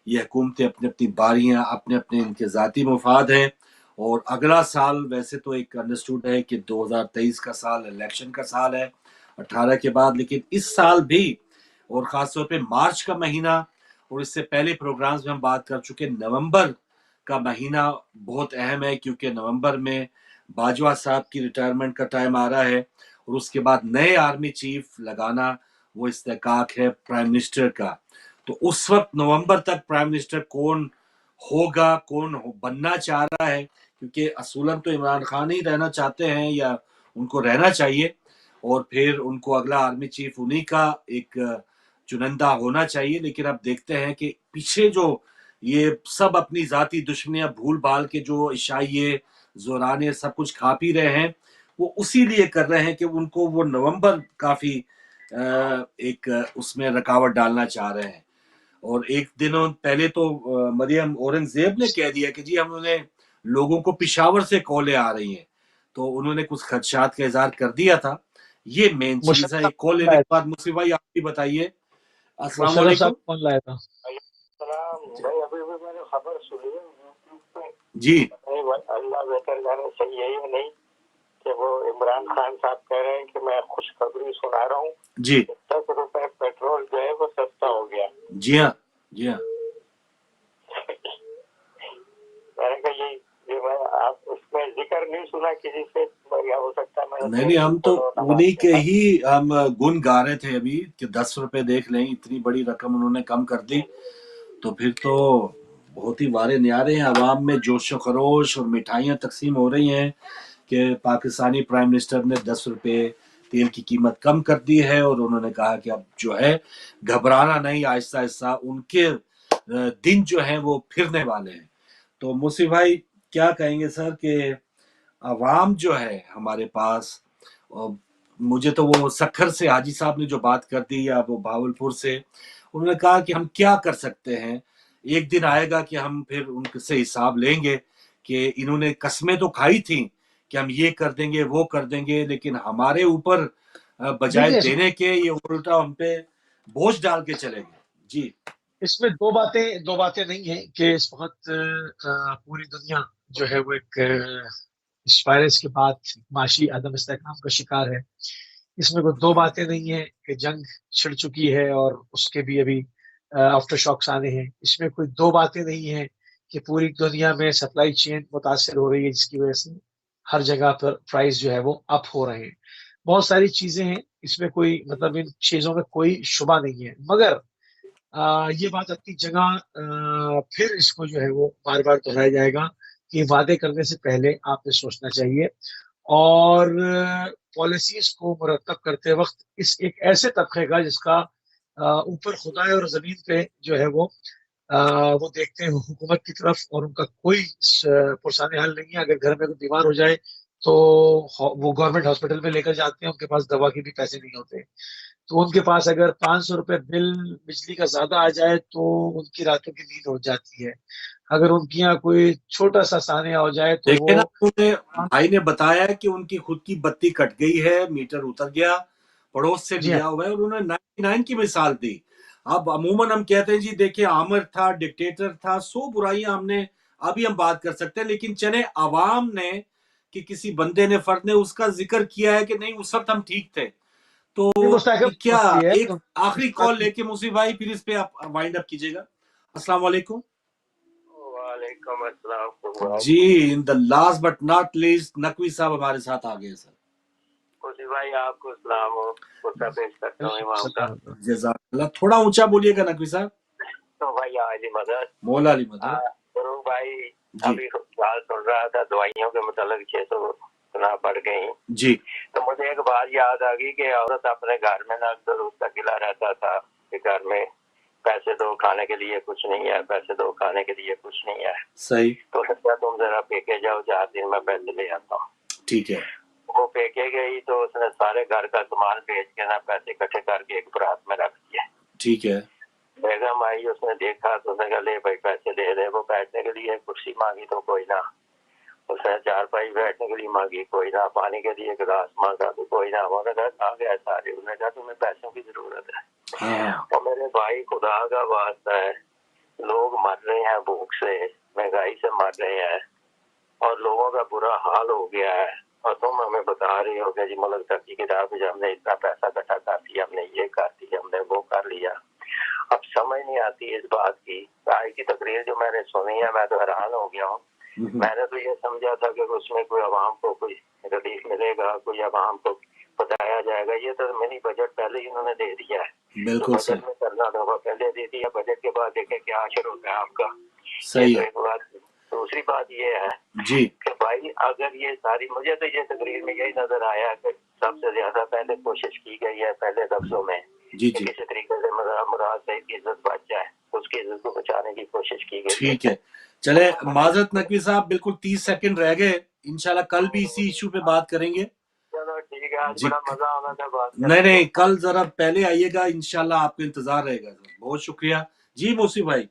ये हुकूमतें अपनी अपनी बारियां, अपने अपने इनके ज़ाती मफाद हैं, और अगला साल वैसे तो एक अंडरस्टूड है कि 2023 का साल इलेक्शन का साल है 18 के बाद, लेकिन इस साल भी और ख़ासतौर पे मार्च का महीना, और इससे पहले प्रोग्राम्स में हम बात कर चुके नवंबर का महीना बहुत अहम है, क्योंकि नवंबर में बाजवा साहब की रिटायरमेंट का टाइम आ रहा है, और उसके बाद नए आर्मी चीफ लगाना वो इस्तेकाक है प्राइम मिनिस्टर का। तो उस वक्त नवंबर तक प्राइम मिनिस्टर कौन होगा, बनना चाह रहा है, क्योंकि असूलन तो इमरान खान ही रहना चाहते हैं या उनको रहना चाहिए, और फिर उनको अगला आर्मी चीफ उन्हीं का एक चुनिंदा होना चाहिए। लेकिन अब देखते हैं कि पीछे जो ये सब अपनी जाती दुश्मनियां भूल भाल के जो ईसाई जोराने सब कुछ खा पी रहे हैं, वो उसी लिए कर रहे हैं कि उनको वो नवंबर काफी एक उसमें रुकावट डालना चाह रहे हैं। और एक दिनों पहले तो मरियम औरंगजेब ने कह दिया कि जी हम उन्हें लोगों को पिशावर से कॉलें आ रही हैं, तो उन्होंने कुछ खदशात का इजहार कर दिया था। ये मेन चीज है। कॉल लेने के बाद मुस्लिम भाई आप भी बताइए। अस्सलाम वालेकुम। कौन लाया था? भाई अभी मैंने खबर सुनी यूट्यूब पे जी, अल्लाह बेहतर जाने, सही है या नहीं, कि वो इमरान खान साहब कह रहे हैं कि मैं खुशखबरी सुना रहा हूँ जी, 10 रुपए पेट्रोल जो है वो सस्ता हो गया। जी हाँ, जी हाँ। मैंने कहा ये आप उसमें जिक्र नहीं सुना किसी से, या हो सकता है नहीं, हम तो उन्हीं के ही हम गुण गा रहे थे अभी कि 10 रुपए देख लें, इतनी बड़ी रकम उन्होंने कम कर दी, तो फिर तो बहुत ही वारे न्यारे हैं। अवाम में जोश व खरोश और मिठाइयाँ तकसीम हो रही हैं कि पाकिस्तानी प्राइम मिनिस्टर ने 10 रुपए तेल की कीमत कम कर दी है, और उन्होंने कहा कि अब जो है घबराना नहीं, आहिस्ता आहिस्ता उनके दिन जो हैं वो फिरने वाले हैं। तो मुसी भाई क्या कहेंगे सर कि अवाम जो है हमारे पास, और मुझे तो वो सखर से हाजी साहब ने जो बात कर दी, या वो भावलपुर से, उन्होंने कहा कि हम क्या कर सकते हैं, एक दिन आएगा कि हम फिर उनसे हिसाब लेंगे कि इन्होंने कस्में तो खाई थी कि हम ये कर देंगे वो कर देंगे, लेकिन हमारे ऊपर बजाय देने के ये उल्टा हम पे बोझ डाल के चले गए। जी, इसमें दो बातें नहीं है कि इस वक्त पूरी दुनिया जो है वो एक इस वायरस के बाद माशी अदम इस्तेहकाम का शिकार है। इसमें कोई दो बातें नहीं है कि जंग छिड़ चुकी है और उसके भी अभी आफ्टर शॉक्स आने हैं। इसमें कोई दो बातें नहीं है कि पूरी दुनिया में सप्लाई चेन मुतासर हो रही है, जिसकी वजह से हर जगह पर प्राइस जो है वो अप हो रहे हैं। बहुत सारी चीजें हैं, इसमें कोई मतलब इन चीजों में कोई शुबा नहीं है, मगर ये बात अपनी जगह फिर इसको जो है वो बार बार दोहराया जाएगा कि वादे करने से पहले आपने सोचना चाहिए, और पॉलिसीज को मुरतब करते वक्त इस एक ऐसे तबके का जिसका ऊपर खुदा और ज़मीन पे जो है वो देखते हैं हुकूमत की तरफ, और उनका कोई पुरसाने हल नहीं है। अगर घर में कोई बीमार हो जाए तो वो गवर्नमेंट हॉस्पिटल में लेकर जाते हैं, उनके पास दवा के भी पैसे नहीं होते। तो उनके पास अगर 500 रुपए बिल बिजली का ज्यादा आ जाए तो उनकी रातों की नींद उड़ जाती है। अगर उनके यहाँ कोई छोटा सा सानिया हो जाए तो देखिए ना, उन्होंने भाई ने बताया कि उनकी खुद की बत्ती कट गई है, मीटर उतर गया, पड़ोस से लिया हुआ है, और उन्होंने 99 की मिसाल दी। अब अमूमन हम कहते हैं जी देखिए आमिर था, डिक्टेटर था, 100 बुराइयां हमने अभी हम बात कर सकते हैं, लेकिन चले अवाम ने कि किसी बंदे ने फर्द ने उसका जिक्र किया है कि नहीं उस वक्त हम ठीक थे। तो क्या एक आखिरी कॉल लेके मुसीब भाई फिर इस पे आप वाइंड अप कीजिएगा। अस्सलाम वालेकुम। वालेकुम अस्सलाम जी, in the last but not least Naqvi साहब हमारे साथ आ गए सर। मुसीब भाई आपको सलाम हो, खुदा पेश करता हूं इमाम का। जज़ाकल्लाह। थोड़ा ऊंचा बोलिएगा नकवी साहब। तो भाई अली मदद, मौला अली मदद। गुरु भाई अभी बात सुन रहा था दवाइयों के मतलब 600 गुना बढ़ गई जी। तो मुझे एक बात याद आ गई कि औरत अपने घर में ना अक्सर उसका गिला रहता था कि घर में पैसे दो खाने के लिए कुछ नहीं है, पैसे दो खाने के लिए कुछ नहीं है। सही। तो सोचा तुम जरा पेके जाओ, 4 दिन में पैसे ले आता हूँ। ठीक है। वो पेके गई तो उसने सारे घर का सामान बेच के ना पैसे इकट्ठे करके एक बरात में रख दिए। ठीक है। बेगम आई, उसने देखा तो उसने कहा ले भाई पैसे दे दे। वो बैठने के लिए कुर्सी मांगी तो कोई ना, उसने चारपाई बैठने के लिए मांगी कोई ना, पानी के लिए गिलास मांगा तो कोई ना। उन्होंने कहा आ गया सारे। उसने कहा तुम्हें पैसों की जरूरत है। और मेरे भाई खुदा का वास्ता है, लोग मर रहे हैं भूख से, महंगाई से मर रहे हैं और लोगों का बुरा हाल हो गया है, और तुम हमें बता रहे हो कि जी मुल्क तरक्की की राह पे हमने इतना पैसा इकट्ठा कर दिया, हमने ये कर दिया, हमने वो कर लिया। अब समझ नहीं आती इस बात की। आज की तकरीर जो मैंने सुनी है मैं तो हैरान हो गया हूँ। मैंने तो ये समझा था कि उसमें कोई आवाम को कोई रिलीफ मिलेगा, कोई आवाम को बताया जाएगा। ये तो मिनी बजट पहले ही उन्होंने दे दिया है। बिल्कुल बजट में करना था वो पहले दे दिया, बजट के बाद देखें क्या असर होता है आपका। सही है। एक बात। दूसरी बात ये है जी कि भाई अगर ये सारी, मुझे तो ये तकरीर में यही नजर आया कि सबसे ज्यादा पहले कोशिश की गई है पहले लफ्जों में जी किसी तरीके से मुराद साहिब की इज्जत बच जाए, उसकी इज्जत को बचाने की कोशिश की गई। ठीक है। चले माजरत नकवी साहब, बिल्कुल 30 सेकंड रह गए। इंशाल्लाह कल भी इसी इशू पे बात करेंगे। चलो ठीक है, आज बड़ा मजा आना था बात। नहीं कल जरा पहले आइएगा, इंशाल्लाह आपको इंतजार रहेगा सर। बहुत शुक्रिया जी। मुसीब भाई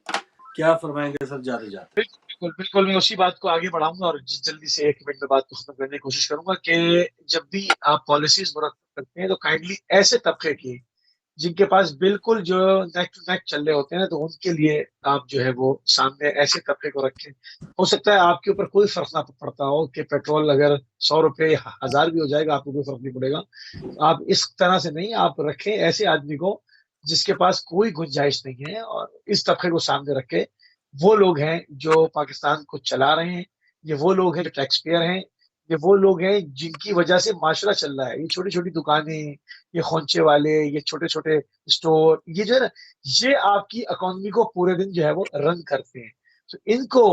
क्या फरमाएंगे सर जाते जाते? बिल्कुल मैं उसी बात को आगे बढ़ाऊंगा और जल्दी से 1 मिनट में बात को खत्म करने की कोशिश करूंगा कि जब भी आप पॉलिसीज मुरतब करते हैं तो काइंडली ऐसे तबके की जिनके पास बिल्कुल जो नेक टू नेक चल रहे होते हैं ना, तो उनके लिए आप जो है वो सामने ऐसे तबके को रखें। हो सकता है आपके ऊपर कोई फर्क ना पड़ता हो कि पेट्रोल अगर 100 रुपए 1000 भी हो जाएगा, आपको कोई फर्क नहीं पड़ेगा। आप इस तरह से नहीं, आप रखें ऐसे आदमी को जिसके पास कोई गुंजाइश नहीं है, और इस तबके को सामने रखे। वो लोग हैं जो पाकिस्तान को चला रहे हैं, ये वो लोग हैं जो टैक्स पेयर हैं, ये वो लोग हैं जिनकी वजह से माशरा चल रहा है। ये छोटी छोटी दुकानें, ये खोंचे वाले, ये छोटे छोटे स्टोर, ये जो है ना, ये आपकी इकोनॉमी को पूरे दिन जो है वो रन करते हैं। तो इनको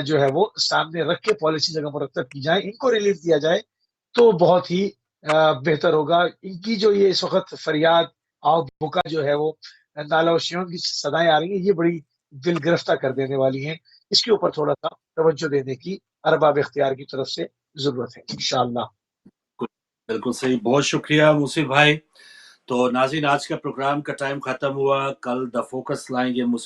जो है वो सामने रख के पॉलिसीज अगर मुरतब की जाए, इनको रिलीफ दिया जाए तो बहुत ही बेहतर होगा। इनकी जो ये इस वक्त फरियाद आओ बुका जो है वो नाला शियों की सदाएं आ रही है, ये बड़ी दिल गिरफ्तार कर देने वाली हैं। इसके ऊपर थोड़ा सा तवज्जो देने की अरबाब इख्तियार की तरफ से जरूरत है इंशाअल्लाह। बिल्कुल सही। बहुत शुक्रिया मुसीब भाई। तो नाज़रीन आज का प्रोग्राम का टाइम खत्म हुआ। कल द फोकस लाएंगे मुसीब